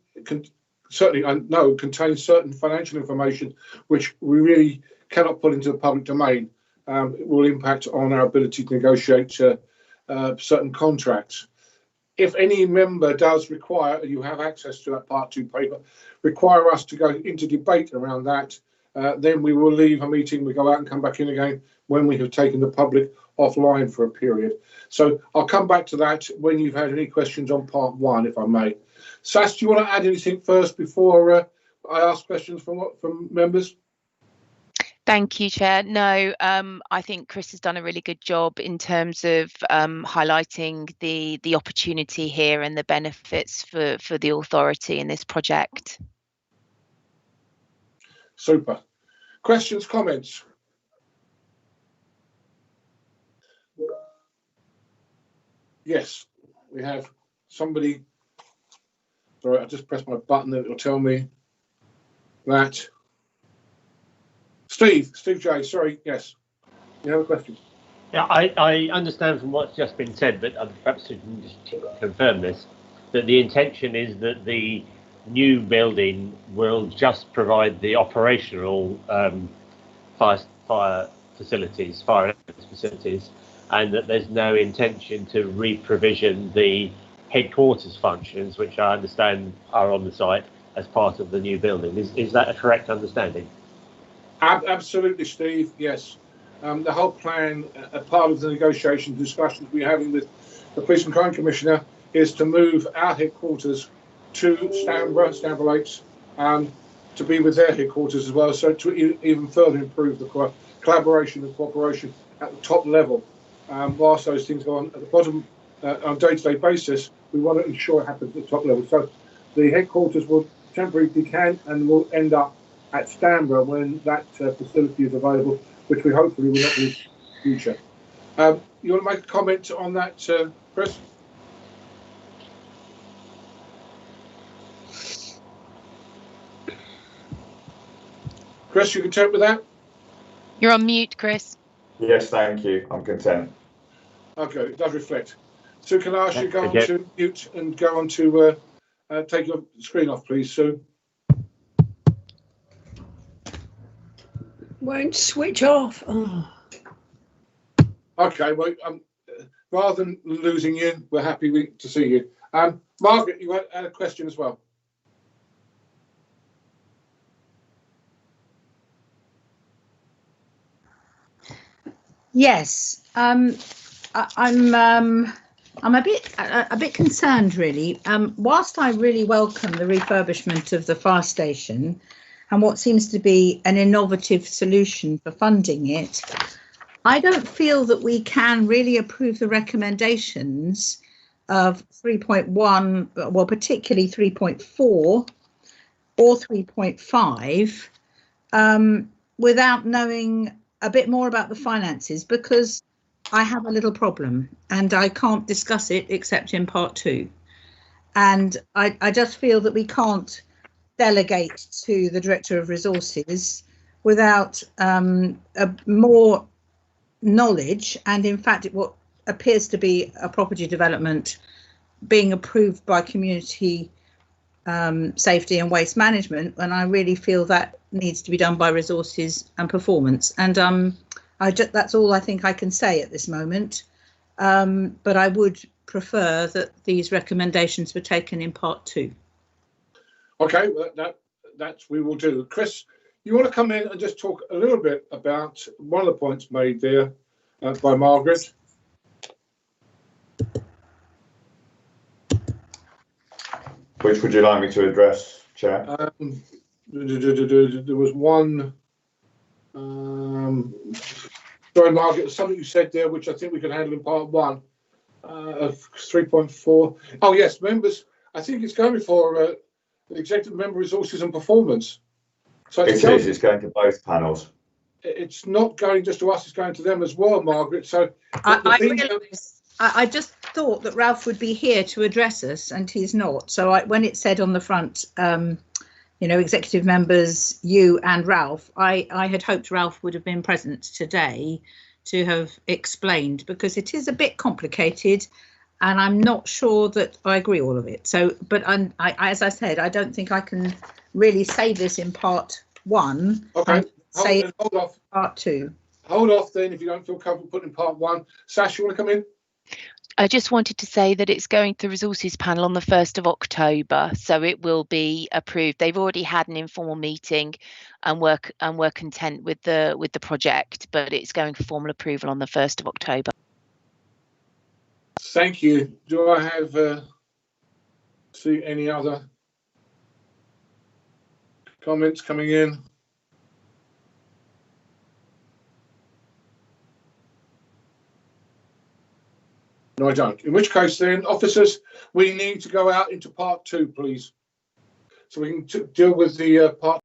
[SPEAKER 1] certainly I know contains certain financial information which we really cannot put into the public domain. It will impact on our ability to negotiate certain contracts. If any member does require, and you have access to that part 2 paper, require us to go into debate around that, then we will leave a meeting, we go out and come back in again when we have taken the public offline for a period. So I'll come back to that when you've had any questions on part 1, if I may. Sash, do you want to add anything first before I ask questions from members?
[SPEAKER 18] Thank you, Chair. No, I think Chris has done a really good job in terms of highlighting the opportunity here and the benefits for the authority in this project.
[SPEAKER 1] Super. Questions, comments? Yes, we have somebody. Sorry, I just pressed my button and it'll tell me that. Steve J, sorry, yes. You have a question?
[SPEAKER 10] Yeah, I understand from what's just been said, but perhaps you can just confirm this, that the intention is that the new building will just provide the operational fire facilities, and that there's no intention to re-provision the headquarters functions, which I understand are on the site as part of the new building. Is that a correct understanding?
[SPEAKER 1] Absolutely, Steve. Yes. The whole plan, a part of the negotiations, discussions we're having with the Police and Crime Commissioner, is to move our headquarters to Stanborough Lakes, to be with their headquarters as well, so to even further improve the collaboration and cooperation at the top level. Whilst those things go on at the bottom on a day-to-day basis, we want to ensure it happens at the top level. So the headquarters will temporarily decant and will end up at Stanborough when that facility is available, which we hopefully will not be in the future. You want to make a comment on that, Chris? Chris, you content with that?
[SPEAKER 18] You're on mute, Chris.
[SPEAKER 14] Yes, thank you. I'm content.
[SPEAKER 1] Okay, it does reflect. So can I ask you to go on to mute and go on to take your screen off, please, Sue?
[SPEAKER 7] Won't switch off. Oh.
[SPEAKER 1] Okay, well, rather than losing you, we're happy to see you. Margaret, you had a question as well.
[SPEAKER 6] Yes, I'm a bit concerned, really. Whilst I really welcome the refurbishment of the fire station and what seems to be an innovative solution for funding it, I don't feel that we can really approve the recommendations of 3.1, well, particularly 3.4 or 3.5, without knowing a bit more about the finances, because I have a little problem and I can't discuss it except in part 2. And I just feel that we can't delegate to the Director of Resources without more knowledge, and in fact what appears to be a property development being approved by Community Safety and Waste Management, and I really feel that needs to be done by Resources and Performance. And that's all I think I can say at this moment, but I would prefer that these recommendations were taken in part 2.
[SPEAKER 1] Okay, well, that we will do. Chris, you want to come in and just talk a little bit about one of the points made there by Margaret?
[SPEAKER 14] Which would you like me to address, Chair?
[SPEAKER 1] There was one. Sorry, Margaret, something you said there, which I think we can handle in part 1 of 3.4. Oh, yes, members. I think it's going for Executive Member Resources and Performance. So
[SPEAKER 14] it's going to both panels.
[SPEAKER 1] It's not going just to us, it's going to them as well, Margaret. So
[SPEAKER 6] I just thought that Ralph would be here to address us, and he's not. So when it said on the front, you know, executive members, you and Ralph, I had hoped Ralph would have been present today to have explained, because it is a bit complicated and I'm not sure that I agree all of it. So, but as I said, I don't think I can really say this in part 1.
[SPEAKER 1] Okay,
[SPEAKER 6] hold off. Part 2.
[SPEAKER 1] Hold off then if you don't feel comfortable putting in part 1. Sash, you want to come in?
[SPEAKER 18] I just wanted to say that it's going to the resources panel on the 1st of October, so it will be approved. They've already had an informal meeting and were content with the project, but it's going for formal approval on the 1st of October.
[SPEAKER 1] Thank you. Do I have see any other comments coming in? No, I don't. In which case then, officers, we need to go out into part 2, please. So we can deal with the part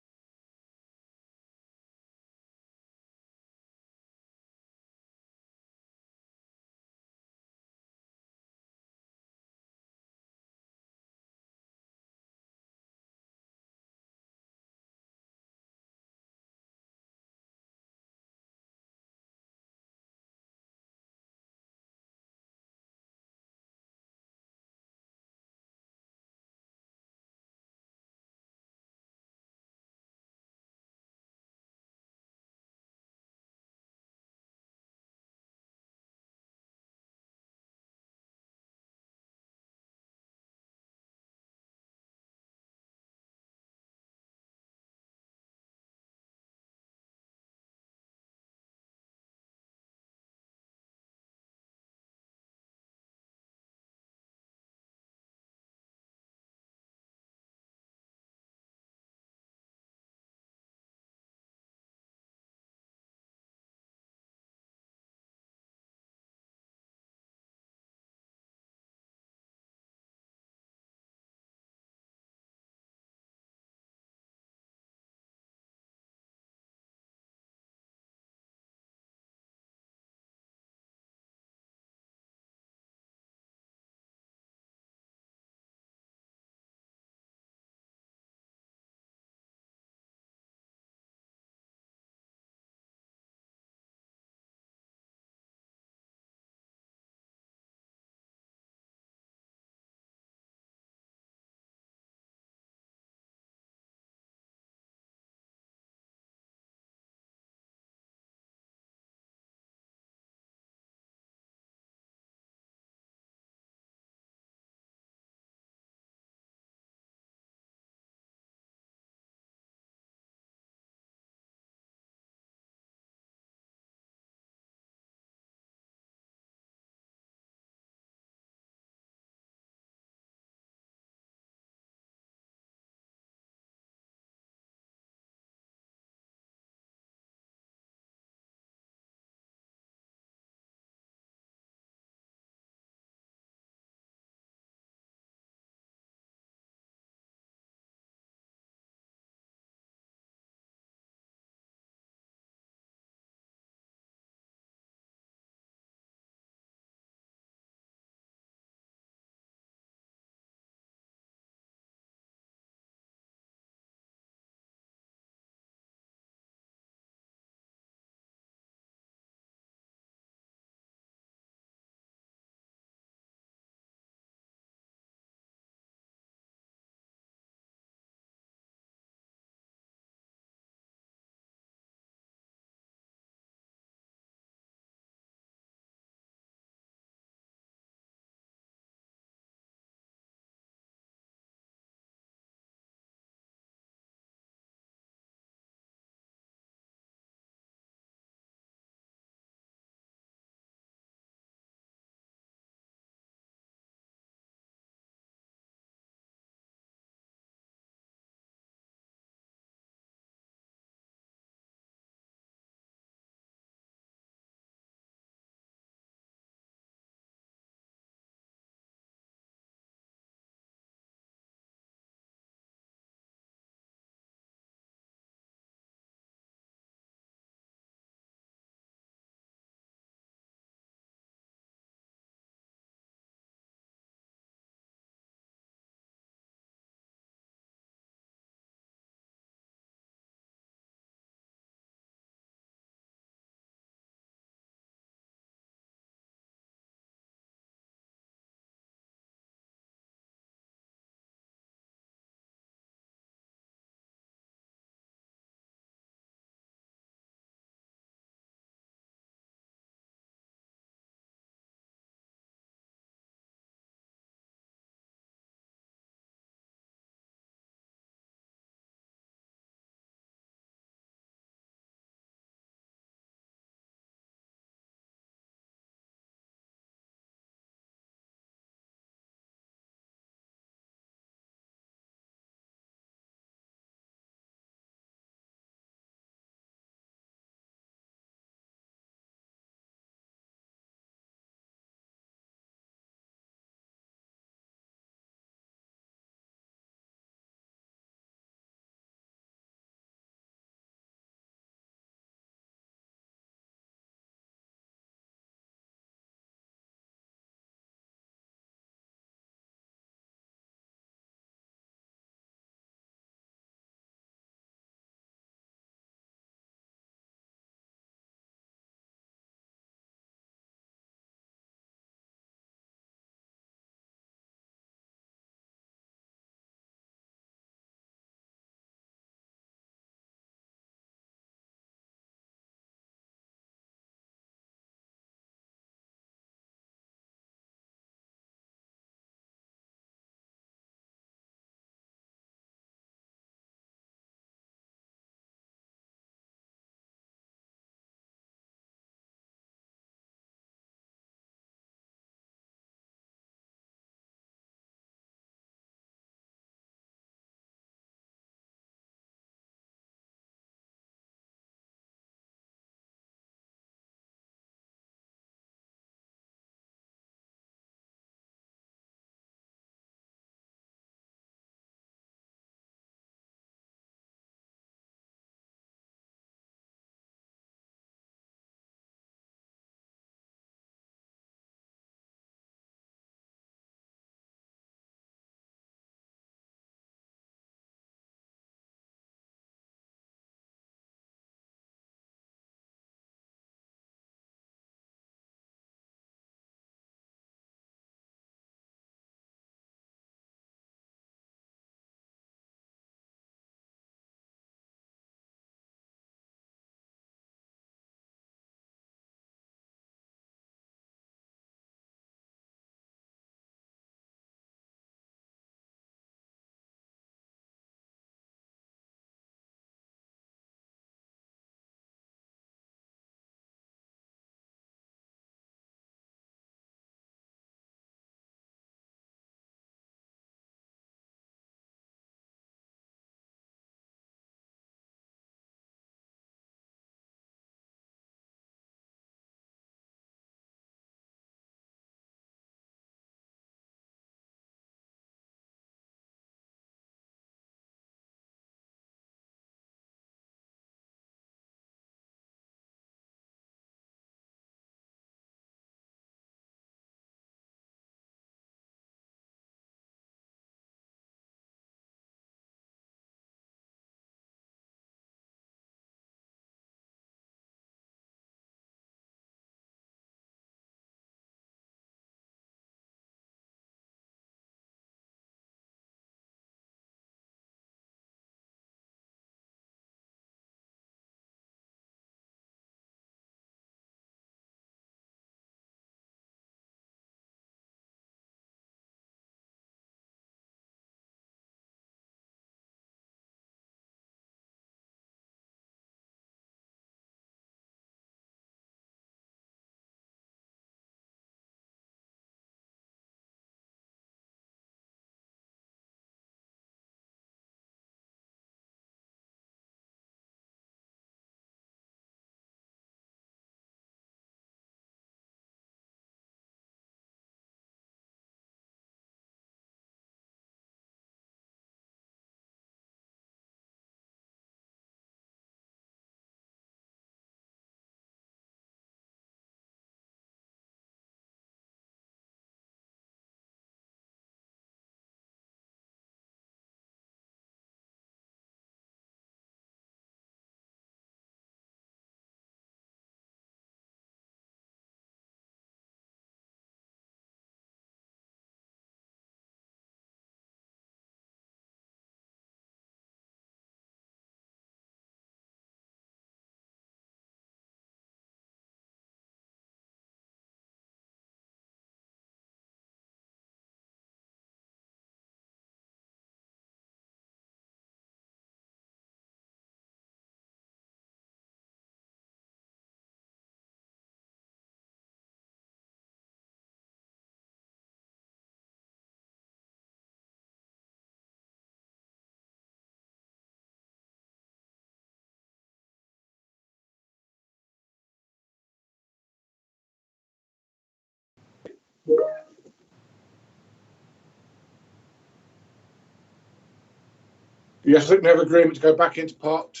[SPEAKER 1] Yes, I think we have agreement to go back into part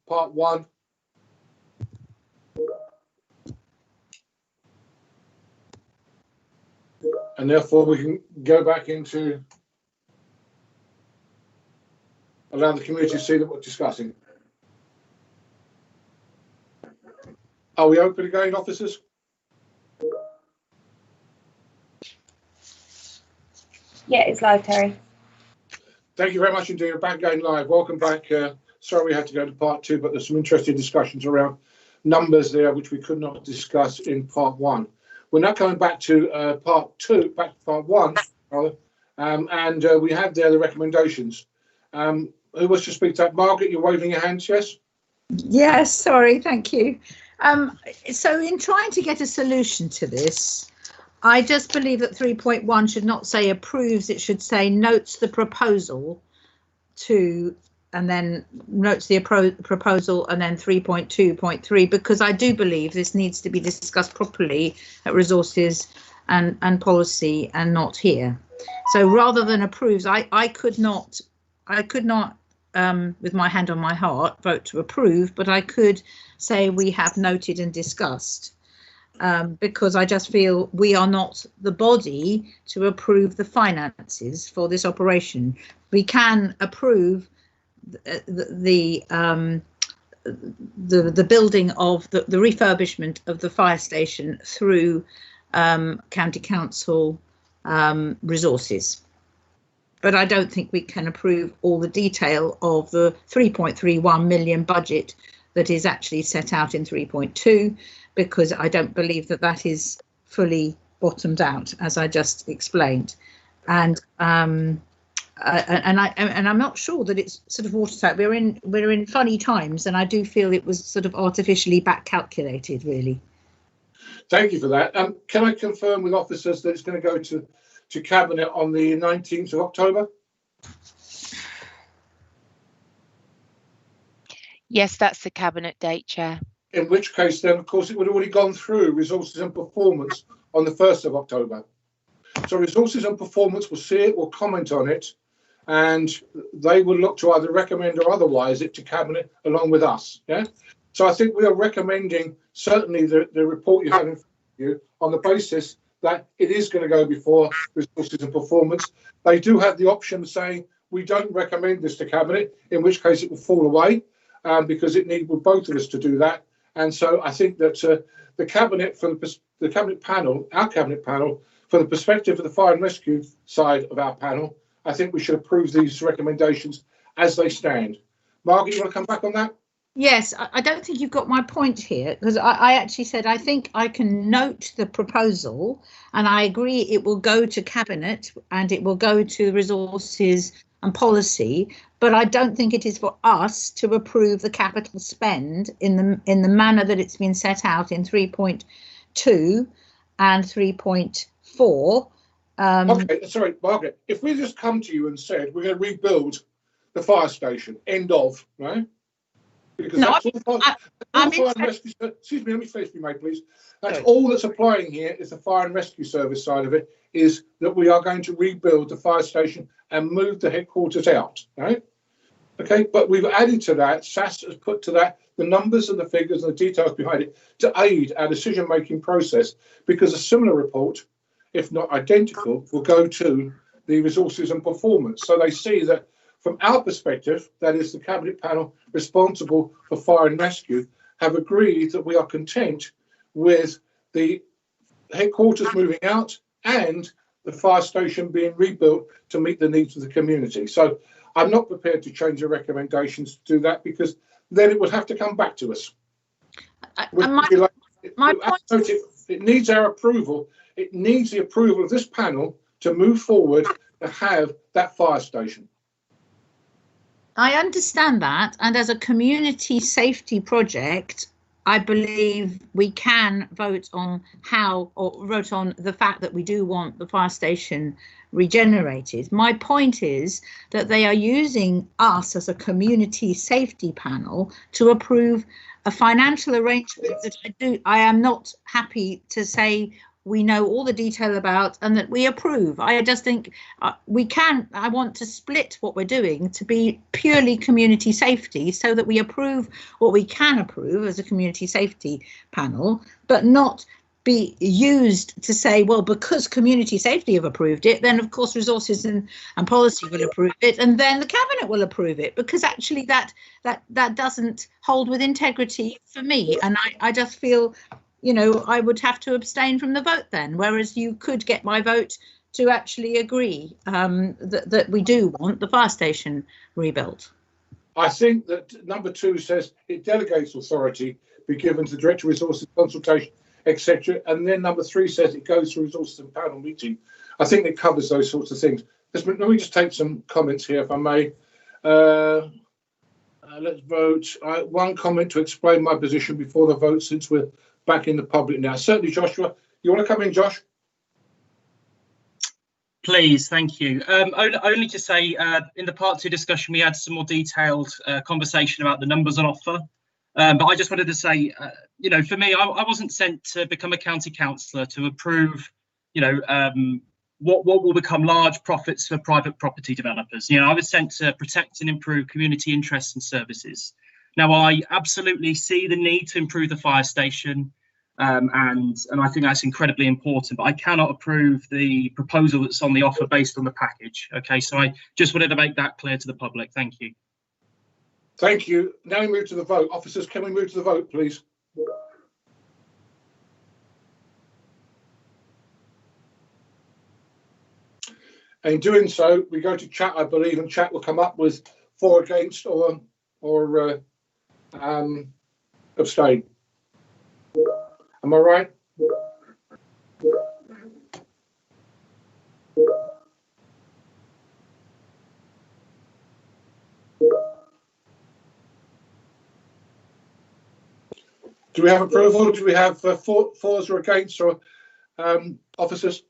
[SPEAKER 1] one. And therefore we can go back into allow the community to see that we're discussing. Are we open again, officers?
[SPEAKER 19] Yeah, it's live, Terry.
[SPEAKER 1] Thank you very much indeed. We're back going live. Welcome back. Sorry we had to go to part two, but there's some interesting discussions around numbers there, which we could not discuss in part one. We're now coming back to part two, back to part one, rather, and we had there the recommendations. Who wants to speak to that? Margaret, you're waving your hands, yes?
[SPEAKER 6] Yes, sorry, thank you. So in trying to get a solution to this, I just believe that 3.1 should not say approves, it should say notes the proposal to, and then notes the proposal, and then 3.2.3, because I do believe this needs to be discussed properly at resources and policy and not here. So rather than approves, I could not with my hand on my heart vote to approve, but I could say we have noted and discussed. Because I just feel we are not the body to approve the finances for this operation. We can approve the building of the refurbishment of the fire station through County Council resources. But I don't think we can approve all the detail of the 3.31 million budget that is actually set out in 3.2. because I don't believe that that is fully bottomed out, as I just explained, and I'm not sure that it's sort of watertight. We're in funny times, and I do feel it was sort of artificially back calculated, really.
[SPEAKER 1] Thank you for that. Can I confirm with officers that it's going to go to Cabinet on the 19th of October?
[SPEAKER 18] Yes, that's the Cabinet date, Chair.
[SPEAKER 1] In which case, then, of course, it would have already gone through resources and performance on the 1st of October. So resources and performance will see it, will comment on it, and they will look to either recommend or otherwise it to Cabinet along with us. Yeah. So I think we are recommending certainly the report you have in front of you on the basis that it is going to go before resources and performance. They do have the option of saying we don't recommend this to Cabinet, in which case it will fall away because it needs both of us to do that. And so I think that the Cabinet, from the Cabinet panel, our Cabinet panel, from the perspective of the fire and rescue side of our panel, I think we should approve these recommendations as they stand. Margaret, you want to come back on that?
[SPEAKER 6] Yes, I don't think you've got my point here, because I actually said I think I can note the proposal, and I agree it will go to Cabinet and it will go to resources and policy, but I don't think it is for us to approve the capital spend in the manner that it's been set out in 3.2 and 3.4.
[SPEAKER 1] Okay, sorry, Margaret. If we just come to you and said we're going to rebuild the fire station, end of, right? Because
[SPEAKER 6] no,
[SPEAKER 1] excuse me, let me finish, if you may, please. That's all that's applying here is the fire and rescue service side of it, is that we are going to rebuild the fire station and move the headquarters out, right? Okay, but we've added to that, SAS has put to that the numbers and the figures and the details behind it to aid our decision-making process, because a similar report, if not identical, will go to the resources and performance. So they see that from our perspective, that is the Cabinet panel responsible for fire and rescue, have agreed that we are content with the headquarters moving out and the fire station being rebuilt to meet the needs of the community. So I'm not prepared to change the recommendations to do that, because then it would have to come back to us. It needs our approval. It needs the approval of this panel to move forward to have that fire station.
[SPEAKER 6] I understand that, and as a community safety project, I believe we can vote on vote on the fact that we do want the fire station regenerated. My point is that they are using us as a community safety panel to approve a financial arrangement that I am not happy to say we know all the detail about and that we approve. I just think I want to split what we're doing to be purely community safety, so that we approve what we can approve as a community safety panel, but not be used to say, well, because community safety have approved it, then of course resources and policy will approve it, and then the cabinet will approve it, because actually that doesn't hold with integrity for me. And I just feel, you know, I would have to abstain from the vote then, whereas you could get my vote to actually agree that we do want the fire station rebuilt.
[SPEAKER 1] I think that number 2 says it delegates authority be given to the Director of Resources consultation, etc. And then number 3 says it goes to resources and panel meeting. I think it covers those sorts of things. Let me just take some comments here, if I may. Let's vote. One comment to explain my position before the vote, since we're back in the public now. Certainly, Joshua. You want to come in, Josh?
[SPEAKER 3] Please, thank you. Only to say, in the part 2 discussion, we had some more detailed conversation about the numbers on offer. But I just wanted to say, you know, for me, I wasn't sent to become a county councillor to approve, you know, what will become large profits for private property developers. You know, I was sent to protect and improve community interests and services. Now, I absolutely see the need to improve the fire station, and I think that's incredibly important. But I cannot approve the proposal that's on the offer based on the package. OK, so I just wanted to make that clear to the public. Thank you.
[SPEAKER 1] Thank you. Now we move to the vote. Officers, can we move to the vote, please? In doing so, we go to chat, I believe, and chat will come up with 4 against or abstain. Am I right? Do we have approval? Do we have 4s or against, or officers?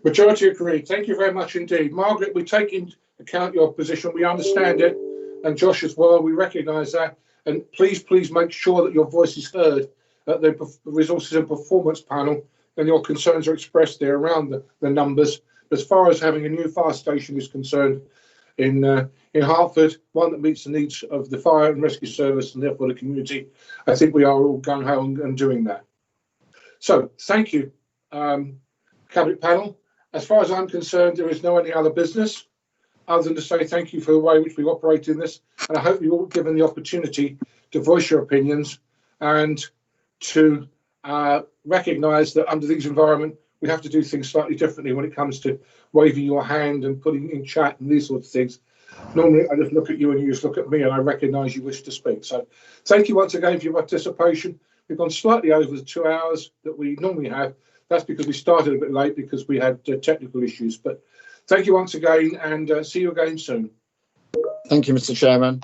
[SPEAKER 1] Majority agreed. Thank you very much indeed. Margaret, we take into account your position. We understand it. And Josh as well, we recognise that. And please make sure that your voice is heard at the Resources and Performance panel, and your concerns are expressed there around the numbers. As far as having a new fire station is concerned in Hertford, one that meets the needs of the fire and rescue service and therefore the community, I think we are all gung ho and doing that. So thank you, Cabinet panel. As far as I'm concerned, there is no any other business other than to say thank you for the way in which we operate in this, and I hope you're all given the opportunity to voice your opinions and to recognise that under these environments we have to do things slightly differently when it comes to waving your hand and putting in chat and these sorts of things. Normally I just look at you and you just look at me and I recognise you wish to speak. So thank you once again for your participation. We've gone slightly over the 2 hours that we normally have. That's because we started a bit late because we had technical issues. But thank you once again, and see you again soon.
[SPEAKER 5] Thank you, Mr. Chairman.